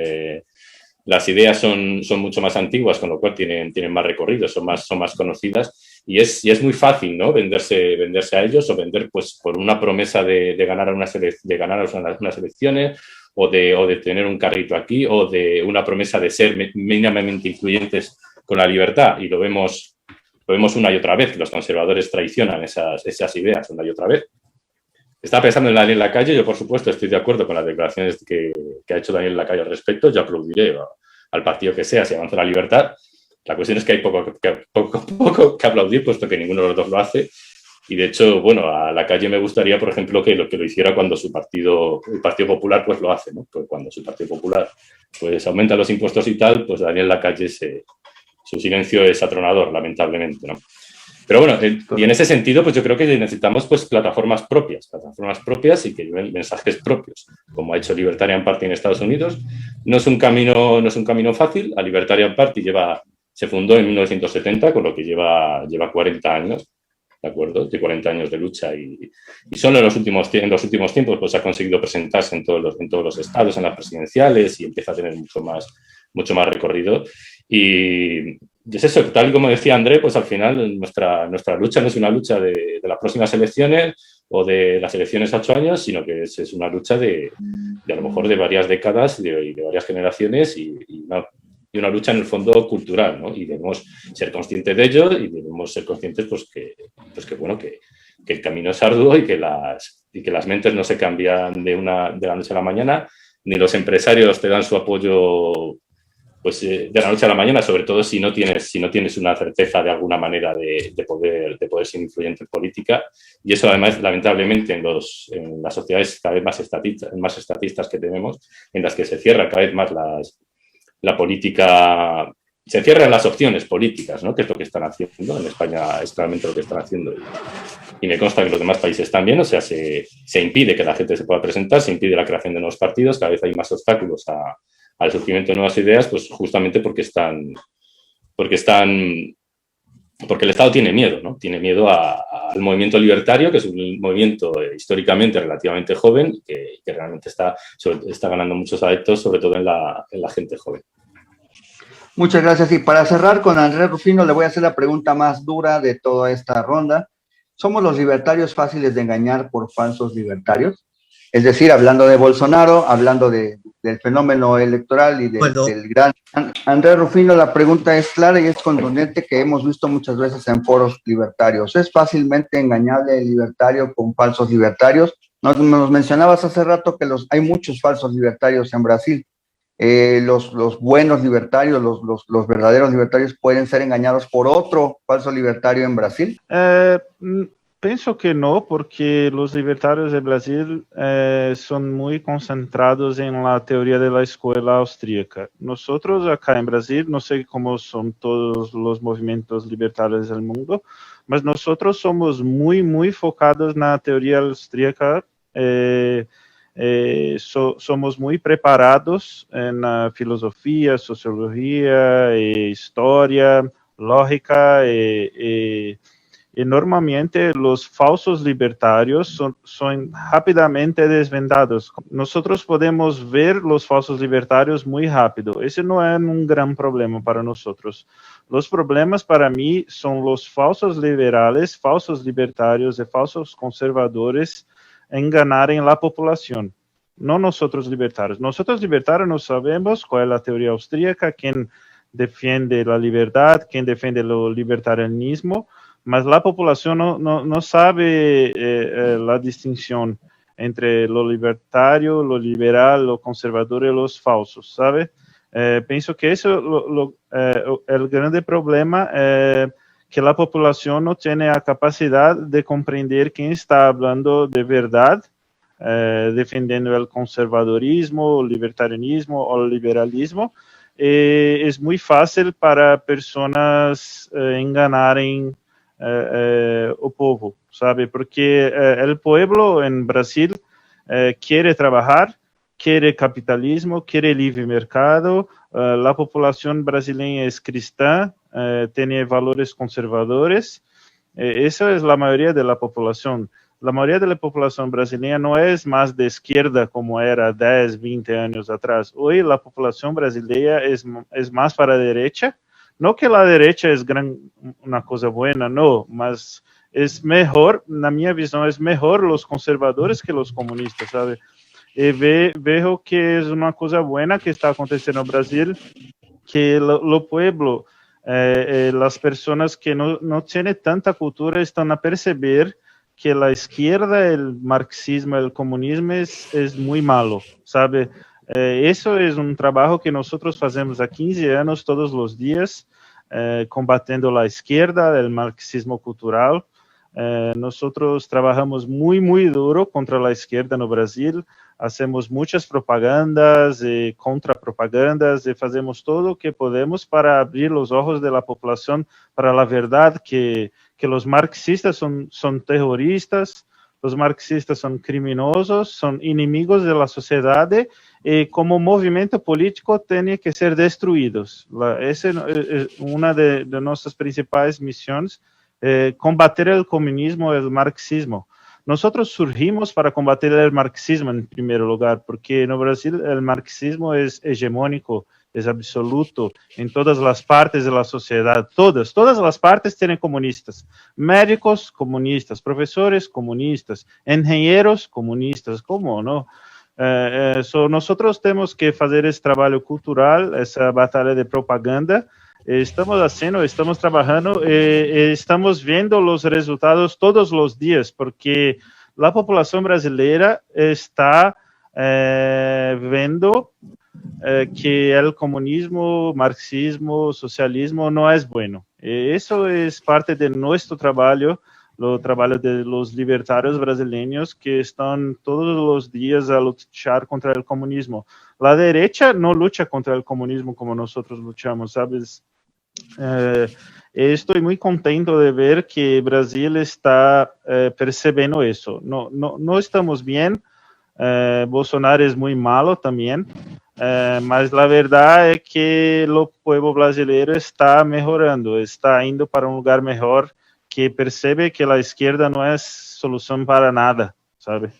son mucho más antiguas, con lo cual tienen más recorrido, son más conocidas, y es muy fácil, ¿no? venderse a ellos, o vender pues por una promesa de ganar unas elecciones, o de tener un carrito aquí, o de una promesa de ser mínimamente influyentes con la libertad. Y lo vemos una y otra vez, que los conservadores traicionan esas ideas una y otra vez. Estaba pensando en Daniel Lacalle. Yo, por supuesto, estoy de acuerdo con las declaraciones que ha hecho Daniel Lacalle al respecto. Yo aplaudiré al partido que sea si avanza la libertad. La cuestión es que hay poco que aplaudir, puesto que ninguno de los dos lo hace. Y, de hecho, bueno, a Lacalle me gustaría, por ejemplo, que lo hiciera cuando el Partido Popular, pues lo hace, ¿no? Pues cuando su Partido Popular pues aumenta los impuestos y tal, pues Daniel Lacalle su silencio es atronador, lamentablemente, ¿no? Pero bueno, y en ese sentido, pues yo creo que necesitamos pues plataformas propias y que lleven mensajes propios, como ha hecho Libertarian Party en Estados Unidos. No es un camino fácil. La Libertarian Party se fundó en 1970, con lo que lleva 40 años, ¿de acuerdo? De 40 años de lucha, y solo en los últimos tiempos pues ha conseguido presentarse en todos los estados, en las presidenciales, y empieza a tener mucho más recorrido. Y es eso, tal y como decía André, pues al final nuestra lucha no es una lucha de las próximas elecciones o de las elecciones a 8 años, sino que es una lucha de a lo mejor de varias décadas y de varias generaciones, y una lucha en el fondo cultural, ¿no? Y debemos ser conscientes de ello, y debemos ser conscientes pues que el camino es arduo, y que las mentes no se cambian de la noche a la mañana, ni los empresarios te dan su apoyo pues de la noche a la mañana, sobre todo si no tienes una certeza de alguna manera de poder ser influyente en política. Y eso, además, lamentablemente, en las sociedades cada vez más estatistas que tenemos, en las que se cierra cada vez más la política, se cierran las opciones políticas, ¿no? Que es lo que están haciendo. En España es claramente lo que están haciendo, y me consta que los demás países también. O sea, se impide que la gente se pueda presentar, se impide la creación de nuevos partidos, cada vez hay más obstáculos al surgimiento de nuevas ideas, pues justamente porque el Estado tiene miedo, ¿no? Tiene miedo al movimiento libertario, que es un movimiento históricamente relativamente joven, que realmente está ganando muchos adeptos, sobre todo en la gente joven. Muchas gracias. Y para cerrar con Andrés Rufino, le voy a hacer la pregunta más dura de toda esta ronda. ¿Somos los libertarios fáciles de engañar por falsos libertarios? Es decir, hablando de Bolsonaro, hablando del fenómeno electoral y del gran Andrés Rufino, la pregunta es clara y es contundente, que hemos visto muchas veces en foros libertarios. ¿Es fácilmente engañable el libertario con falsos libertarios? Nos mencionabas hace rato que hay muchos falsos libertarios en Brasil. Los buenos libertarios, los verdaderos libertarios, ¿pueden ser engañados por otro falso libertario en Brasil? Pienso que no, porque los libertarios de Brasil son muy concentrados en la teoría de la escuela austríaca. Nosotros acá en Brasil, no sé cómo son todos los movimientos libertarios del mundo, pero nosotros somos muy, muy focados en la teoría austríaca. Somos muy preparados en la filosofía, sociología, historia, lógica, y Y normalmente los falsos libertarios son rápidamente desvendados. Nosotros podemos ver los falsos libertarios muy rápido. Ese no es un gran problema para nosotros. Los problemas para mí son los falsos liberales, falsos libertarios y falsos conservadores enganarem la población. No nosotros libertarios. Nosotros libertarios no sabemos cuál es la teoría austríaca, quién defiende la libertad, quién defiende el libertarianismo, mas la población no sabe la distinción entre lo libertario, lo liberal, lo conservador y los falsos, ¿sabe? Pienso que eso el grande problema que la población no tiene la capacidad de comprender quién está hablando de verdad, defendiendo el conservadorismo, el libertarianismo o el liberalismo. Es muy fácil para personas enganarem o povo, sabe? Porque el pueblo en Brasil quiere trabajar, quiere capitalismo, quiere libre mercado, la población brasileña es cristã, tiene valores conservadores, esa es la mayoría de la población. La mayoría de la población brasileña no es más de izquierda como era 10, 20 años atrás. Hoy la población brasileña es más para la derecha. No que la derecha es una cosa buena, no, mas es mejor, na minha visão, es mejor los conservadores que los comunistas, ¿sabe? Y veo que es una cosa buena que está aconteciendo en Brasil, que lo pueblo, las personas que no tienen tanta cultura están a perceber que la izquierda, el marxismo, el comunismo es muy malo, ¿sabe? Eso es un trabajo que nosotros hacemos a 15 años todos los días, combatiendo la izquierda, el marxismo cultural. Nosotros trabajamos muy, muy duro contra la izquierda en Brasil, hacemos muchas propagandas y contrapropagandas y hacemos todo lo que podemos para abrir los ojos de la población para la verdad que los marxistas son terroristas, los marxistas son criminosos, son enemigos de la sociedad y como movimiento político tienen que ser destruidos. Esa es una de nuestras principales misiones, combatir el comunismo y el marxismo. Nosotros surgimos para combatir el marxismo en primer lugar, porque en Brasil el marxismo es hegemónico, es absoluto en todas las partes de la sociedad. Todas las partes tienen comunistas. Médicos, comunistas. Profesores, comunistas. Ingenieros, comunistas. ¿Cómo no? Nosotros tenemos que hacer ese trabajo cultural, esa batalla de propaganda. Estamos haciendo, estamos trabajando, estamos viendo los resultados todos los días, porque la población brasileña está viendo que el comunismo, marxismo, socialismo no es bueno. Eso es parte de nuestro trabajo, el trabajo de los libertarios brasileños que están todos los días a luchar contra el comunismo. La derecha no lucha contra el comunismo como nosotros luchamos, ¿sabes? Estoy muy contento de ver que Brasil está percibiendo eso. No estamos bien, Bolsonaro es muy malo también, mas la verdad es que el pueblo brasileño está mejorando, está yendo para un lugar mejor, que percibe que la izquierda no es solución para nada, ¿sabe?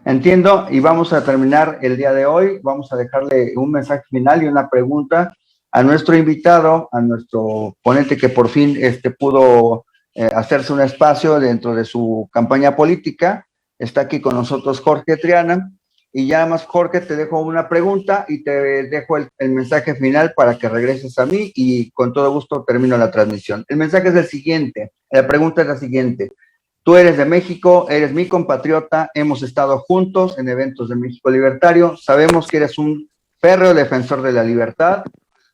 Entiendo, y vamos a terminar el día de hoy. Vamos a dejarle un mensaje final y una pregunta a nuestro invitado, a nuestro ponente que por fin pudo hacerse un espacio dentro de su campaña política. Está aquí con nosotros Jorge Triana. Y ya más, Jorge, te dejo una pregunta y te dejo el mensaje final para que regreses a mí y con todo gusto termino la transmisión. El mensaje es el siguiente, la pregunta es la siguiente. Tú eres de México, eres mi compatriota, hemos estado juntos en eventos de México Libertario, sabemos que eres un férreo defensor de la libertad,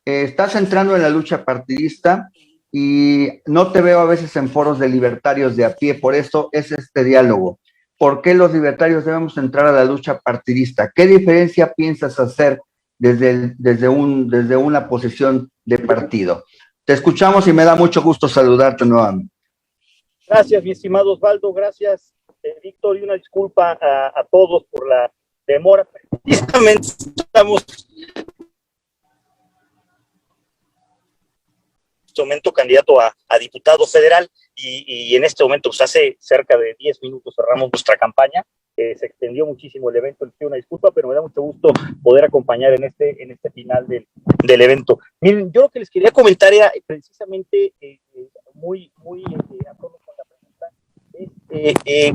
estás entrando en la lucha partidista y no te veo a veces en foros de libertarios de a pie, por eso es este diálogo. ¿Por qué los libertarios debemos entrar a la lucha partidista? ¿Qué diferencia piensas hacer desde una posición de partido? Te escuchamos y me da mucho gusto saludarte nuevamente. Gracias, mi estimado Osvaldo. Gracias, Víctor. Y una disculpa a todos por la demora. Precisamente estamos en este momento candidato a diputado federal y en este momento, pues hace cerca de 10 minutos cerramos nuestra campaña. Se extendió muchísimo el evento, les pido una disculpa, pero me da mucho gusto poder acompañar en este final del evento. Miren, yo lo que les quería comentar era precisamente muy a tono con la pregunta, es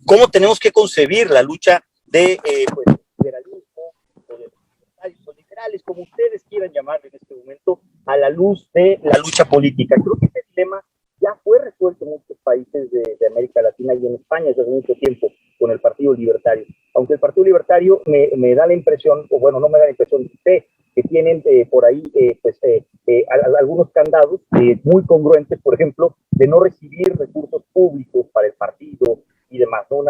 cómo tenemos que concebir la lucha de pues, liberalismo o de liberales, como ustedes quieran llamarle en este momento, a la luz de la lucha política. Creo que este dilema ya fue resuelto en muchos países de América Latina y en España desde hace mucho tiempo con el Partido Libertario. Aunque el Partido Libertario me da la impresión, o bueno, no me da la impresión, sé que tienen por ahí algunos candados muy congruentes, por ejemplo, de no recibir recursos públicos para el partido y demás, ¿no?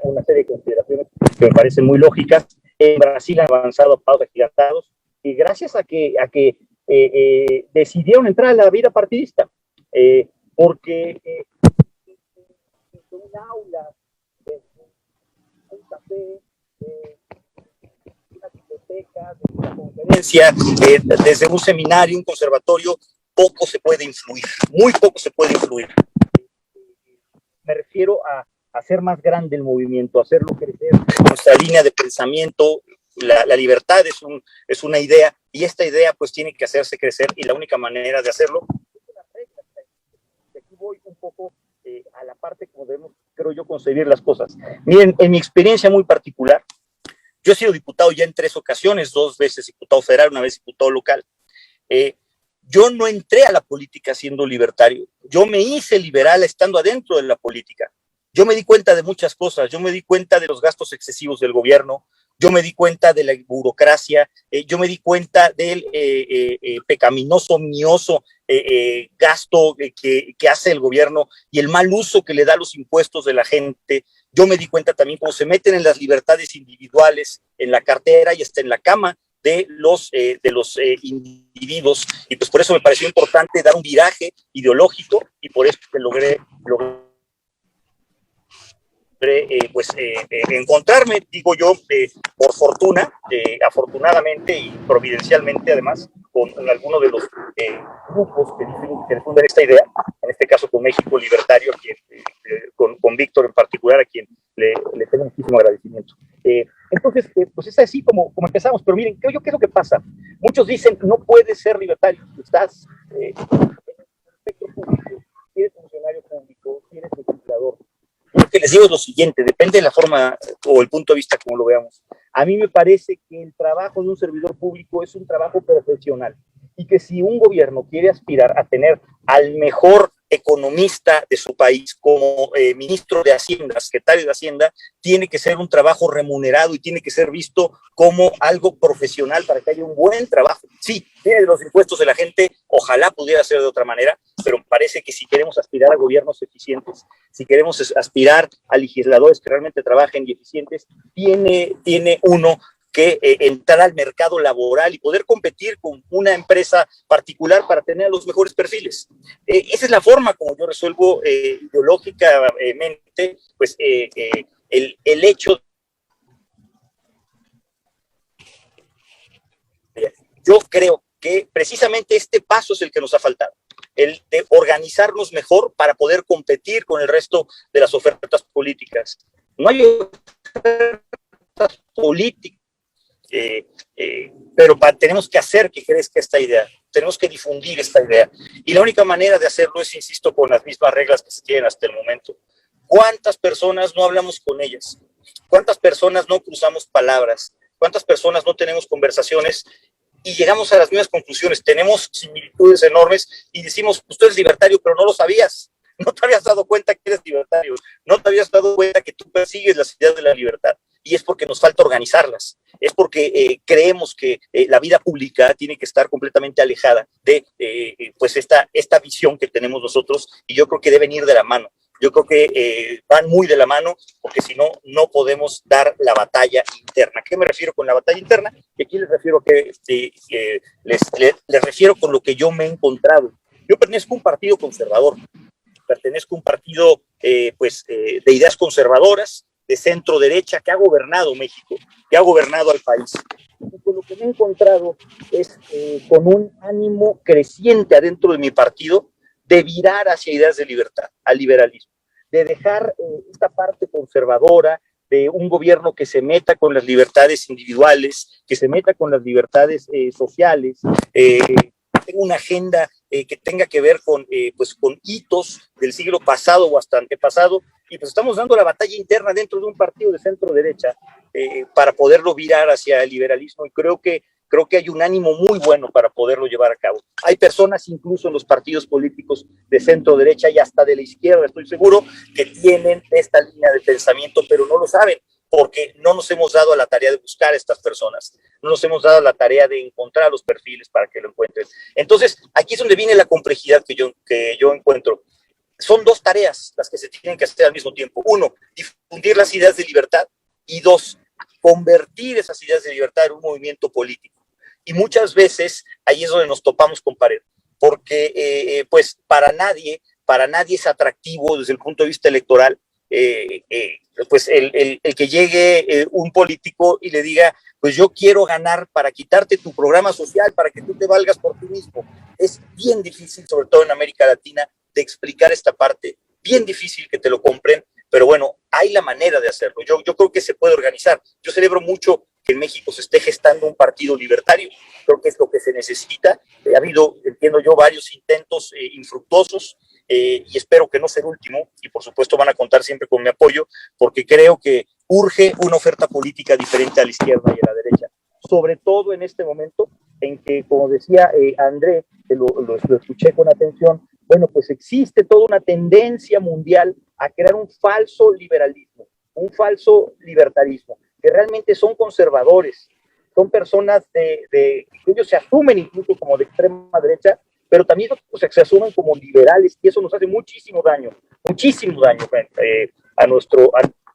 Una serie de consideraciones que me parecen muy lógicas. En Brasil han avanzado a pasos agigantados y gracias a que decidieron entrar a la vida partidista, porque un aula, un café, una biblioteca, una conferencia, desde un seminario, un conservatorio, poco se puede influir, muy poco se puede influir. Me refiero a hacer más grande el movimiento, hacerlo crecer, nuestra línea de pensamiento. La libertad es una idea y esta idea pues tiene que hacerse crecer y la única manera de hacerlo es una regla. Aquí voy un poco a la parte como debemos, creo yo, concebir las cosas. Miren, en mi experiencia muy particular, yo he sido diputado ya en 3 ocasiones, 2 veces diputado federal, 1 vez diputado local. Yo no entré a la política siendo libertario, yo me hice liberal estando adentro de la política. Yo me di cuenta de muchas cosas, yo me di cuenta de los gastos excesivos del gobierno, yo me di cuenta de la burocracia, yo me di cuenta del pecaminoso, mioso gasto que hace el gobierno y el mal uso que le da a los impuestos de la gente. Yo me di cuenta también cómo se meten en las libertades individuales, en la cartera y hasta en la cama de los individuos. Y pues por eso me pareció importante dar un viraje ideológico y por eso que logré encontrarme, digo yo, por fortuna, afortunadamente y providencialmente además, con algunos de los grupos que difunden esta idea, en este caso con México Libertario, con Víctor en particular, a quien le tengo muchísimo agradecimiento. Entonces, pues es así como empezamos, pero miren, creo yo que es lo que pasa. Muchos dicen, no puedes ser libertario, estás en el espectro público, si eres funcionario público, si eres legislador. Lo que les digo es lo siguiente, depende de la forma o el punto de vista como lo veamos. A mí me parece que el trabajo de un servidor público es un trabajo profesional y que si un gobierno quiere aspirar a tener al mejor economista de su país como ministro de Hacienda, secretario de Hacienda, tiene que ser un trabajo remunerado y tiene que ser visto como algo profesional para que haya un buen trabajo. Sí, tiene los impuestos de la gente, ojalá pudiera ser de otra manera, pero me parece que si queremos aspirar a gobiernos eficientes, si queremos aspirar a legisladores que realmente trabajen y eficientes, tiene uno que entrar al mercado laboral y poder competir con una empresa particular para tener los mejores perfiles. Esa es la forma como yo resuelvo ideológicamente pues, el hecho. Yo creo que precisamente este paso es el que nos ha faltado, el de organizarnos mejor para poder competir con el resto de las ofertas políticas. No hay ofertas políticas, pero tenemos que hacer que crezca esta idea, tenemos que difundir esta idea. Y la única manera de hacerlo es, insisto, con las mismas reglas que se tienen hasta el momento. ¿Cuántas personas no hablamos con ellas? ¿Cuántas personas no cruzamos palabras? ¿Cuántas personas no tenemos conversaciones y llegamos a las mismas conclusiones? Tenemos similitudes enormes y decimos, pues tú eres libertario, pero no lo sabías. No te habías dado cuenta que eres libertario. No te habías dado cuenta que tú persigues las ideas de la libertad. Y es porque nos falta organizarlas. Es porque creemos que la vida pública tiene que estar completamente alejada de pues esta visión que tenemos nosotros, y yo creo que deben ir de la mano. Yo creo que van muy de la mano, porque si no, no podemos dar la batalla interna. ¿A qué me refiero con la batalla interna? Y aquí les refiero les refiero con lo que yo me he encontrado. Yo pertenezco a un partido conservador, pertenezco a un partido de ideas conservadoras, de centro derecha, que ha gobernado México, que ha gobernado al país. Y con lo que me he encontrado es con un ánimo creciente adentro de mi partido de virar hacia ideas de libertad, al liberalismo, de dejar esta parte conservadora de un gobierno que se meta con las libertades individuales, que se meta con las libertades sociales, tenga una agenda que tenga que ver con, pues, con hitos del siglo pasado o hasta antepasado, y pues estamos dando la batalla interna dentro de un partido de centro derecha para poderlo virar hacia el liberalismo, y creo que hay un ánimo muy bueno para poderlo llevar a cabo. Hay personas incluso en los partidos políticos de centro derecha y hasta de la izquierda, estoy seguro, que tienen esta línea de pensamiento, pero no lo saben, porque no nos hemos dado a la tarea de buscar a estas personas, no nos hemos dado a la tarea de encontrar los perfiles para que lo encuentren. Entonces, aquí es donde viene la complejidad que yo encuentro. Son dos tareas las que se tienen que hacer al mismo tiempo. Uno, difundir las ideas de libertad, y dos, convertir esas ideas de libertad en un movimiento político. Y muchas veces ahí es donde nos topamos con pared, porque pues para nadie es atractivo desde el punto de vista electoral pues el que llegue un político y le diga, pues yo quiero ganar para quitarte tu programa social, para que tú te valgas por ti mismo. Es bien difícil, sobre todo en América Latina, de explicar esta parte, bien difícil que te lo compren, pero bueno, hay la manera de hacerlo. Yo creo que se puede organizar. Yo celebro mucho que en México se esté gestando un partido libertario. Creo que es lo que se necesita. Ha habido, entiendo yo, varios intentos infructuosos, y espero que no sea el último, y por supuesto van a contar siempre con mi apoyo, porque creo que urge una oferta política diferente a la izquierda y a la derecha, sobre todo en este momento en que, como decía André, que lo escuché con atención, bueno, pues existe toda una tendencia mundial a crear un falso liberalismo, un falso libertarismo, que realmente son conservadores, son personas que ellos se asumen incluso como de extrema derecha, pero también se asumen como liberales, y eso nos hace muchísimo daño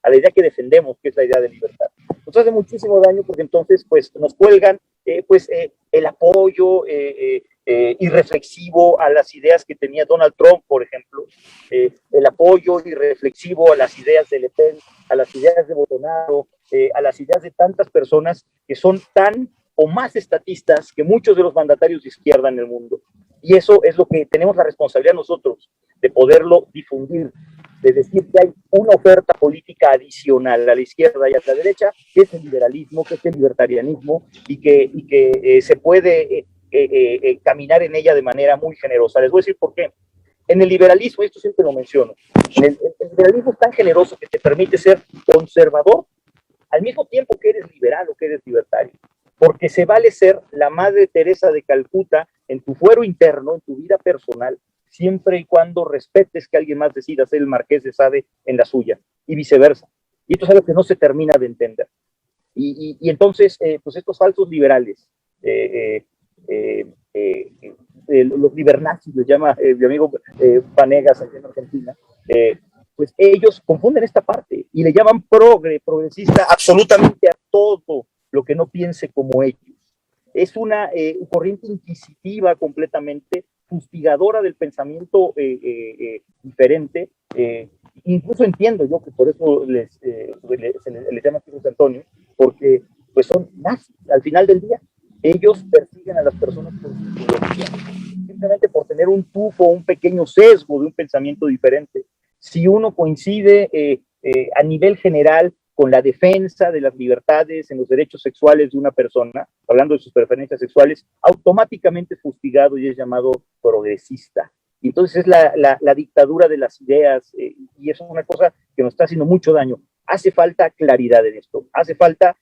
a la idea que defendemos, que es la idea de libertad. Nos hace muchísimo daño porque entonces pues nos cuelgan el apoyo irreflexivo a las ideas que tenía Donald Trump, por ejemplo, el apoyo irreflexivo a las ideas de Le Pen, a las ideas de Bolsonaro, a las ideas de tantas personas que son tan o más estatistas que muchos de los mandatarios de izquierda en el mundo. Y eso es lo que tenemos la responsabilidad nosotros, de poderlo difundir, de decir que hay una oferta política adicional a la izquierda y a la derecha, que es el liberalismo, que es el libertarianismo, y que se puede caminar en ella de manera muy generosa. Les voy a decir por qué. En el liberalismo, esto siempre lo menciono, el liberalismo es tan generoso que te permite ser conservador al mismo tiempo que eres liberal o que eres libertario, porque se vale ser la Madre Teresa de Calcuta en tu fuero interno, en tu vida personal, siempre y cuando respetes que alguien más decida ser el Marqués de Sade en la suya, y viceversa. Y esto es algo que no se termina de entender. Y entonces, pues estos falsos liberales, los libernazis, les llama mi amigo Vanegas allá en Argentina, pues ellos confunden esta parte y le llaman progresista absolutamente a todo lo que no piense como ellos. Es una corriente inquisitiva completamente, fustigadora del pensamiento diferente. Incluso entiendo yo que por eso se les llama José Antonio, porque pues son nazis. Al final del día, ellos persiguen a las personas por su ideología, simplemente por tener un tufo, un pequeño sesgo de un pensamiento diferente. Si uno coincide a nivel general con la defensa de las libertades en los derechos sexuales de una persona, hablando de sus preferencias sexuales, automáticamente es fustigado y es llamado progresista. Y entonces es la dictadura de las ideas, y eso es una cosa que nos está haciendo mucho daño. Hace falta claridad en esto, hace falta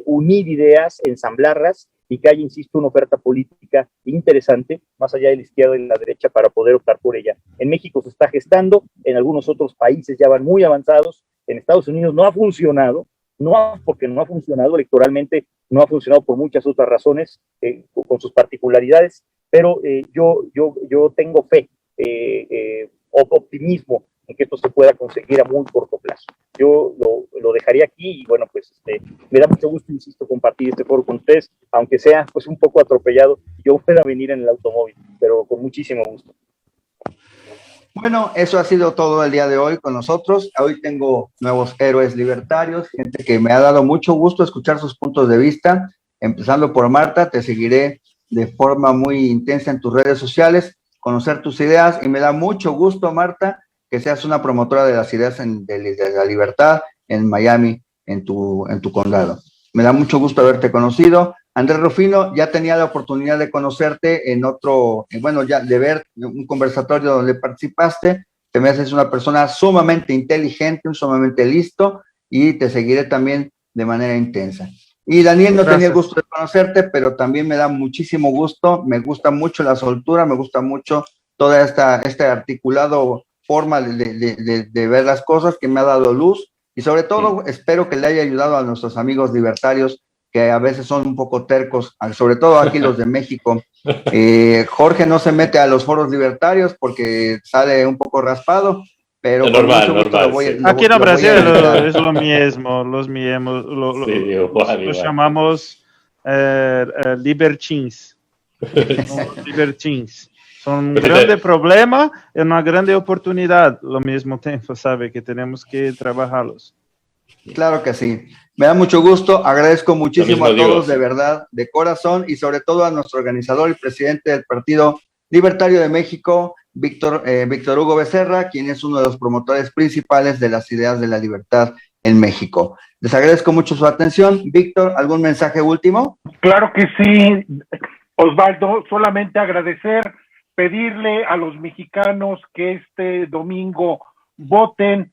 unir ideas, ensamblarlas, y que haya, insisto, una oferta política interesante, más allá de la izquierda y de la derecha, para poder optar por ella. En México se está gestando, en algunos otros países ya van muy avanzados, en Estados Unidos no ha funcionado, porque no ha funcionado electoralmente, no ha funcionado por muchas otras razones, con sus particularidades, pero yo tengo fe, optimismo en que esto se pueda conseguir a muy corto plazo. Yo lo dejaría aquí y bueno, pues me da mucho gusto, insisto, compartir este foro con ustedes, aunque sea pues un poco atropellado, yo pueda venir en el automóvil, pero con muchísimo gusto. Bueno, eso ha sido todo el día de hoy con nosotros. Hoy tengo nuevos héroes libertarios, gente que me ha dado mucho gusto escuchar sus puntos de vista, empezando por Marta. Te seguiré de forma muy intensa en tus redes sociales. conocer tus ideas y me da mucho gusto, Marta, que seas una promotora de las ideas de la libertad en Miami, en tu condado. Me da mucho gusto haberte conocido. Andrés Rufino, ya tenía la oportunidad de conocerte en otro, bueno, ya de ver un conversatorio donde participaste. Te me haces una persona sumamente inteligente, sumamente listo, y te seguiré también de manera intensa. Y Daniel, no tenía el gusto de conocerte, pero también me da muchísimo gusto, me gusta mucho la soltura, me gusta mucho toda este articulado forma de ver las cosas que me ha dado luz, y sobre todo espero que le haya ayudado a nuestros amigos libertarios, que a veces son un poco tercos, sobre todo aquí los de México. Jorge no se mete a los foros libertarios porque sale un poco raspado, pero normal. Aquí en Brasil es lo mismo, los llamamos libertins. Libertins. Son un grande problema y una grande oportunidad al mismo tiempo, ¿sabe? Que tenemos que trabajarlos. Claro que sí. Me da mucho gusto, agradezco muchísimo a todos, de verdad, de corazón, y sobre todo a nuestro organizador y presidente del Partido Libertario de México, Víctor Hugo Becerra, quien es uno de los promotores principales de las ideas de la libertad en México. Les agradezco mucho su atención. Víctor, ¿algún mensaje último? Claro que sí, Osvaldo, solamente agradecer, pedirle a los mexicanos que este domingo voten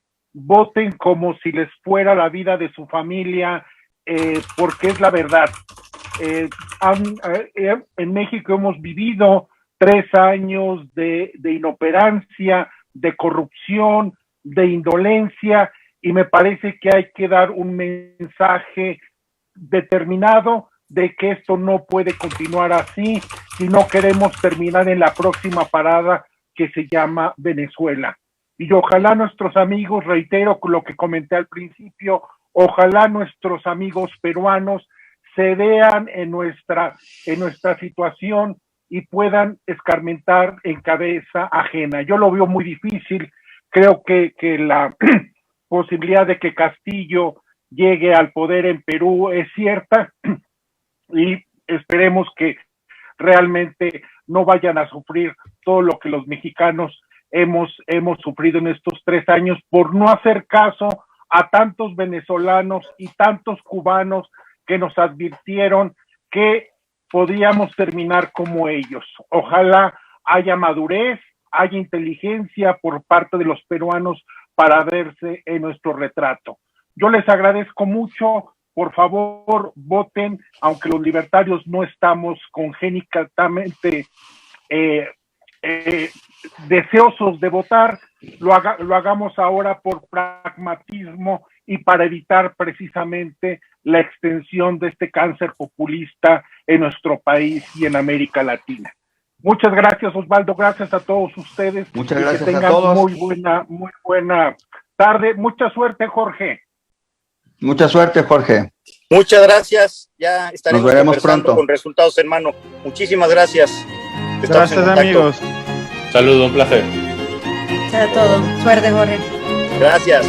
como si les fuera la vida de su familia, porque es la verdad. En México hemos vivido 3 años de inoperancia, de corrupción, de indolencia, y me parece que hay que dar un mensaje determinado de que esto no puede continuar así si no queremos terminar en la próxima parada que se llama Venezuela. Y ojalá nuestros amigos, reitero lo que comenté al principio, ojalá nuestros amigos peruanos se vean en nuestra situación y puedan escarmentar en cabeza ajena. Yo lo veo muy difícil, creo que la posibilidad de que Castillo llegue al poder en Perú es cierta, y esperemos que realmente no vayan a sufrir todo lo que los mexicanos hemos sufrido en estos 3 años por no hacer caso a tantos venezolanos y tantos cubanos que nos advirtieron que podíamos terminar como ellos. Ojalá haya madurez, haya inteligencia por parte de los peruanos para verse en nuestro retrato. Yo les agradezco mucho. Por favor, voten, aunque los libertarios no estamos congénitamente deseosos de votar, lo hagamos ahora por pragmatismo y para evitar precisamente la extensión de este cáncer populista en nuestro país y en América Latina. Muchas gracias, Osvaldo, gracias a todos ustedes. Muchas gracias que tengan a todos. Muy buena tarde. Mucha suerte, Jorge. Mucha suerte, Jorge. Muchas gracias. Ya estaremos Nos veremos conversando pronto con resultados en mano. Muchísimas gracias. Gracias, amigos. Saludos, un placer. Sea todo. Suerte, Jorge. Gracias.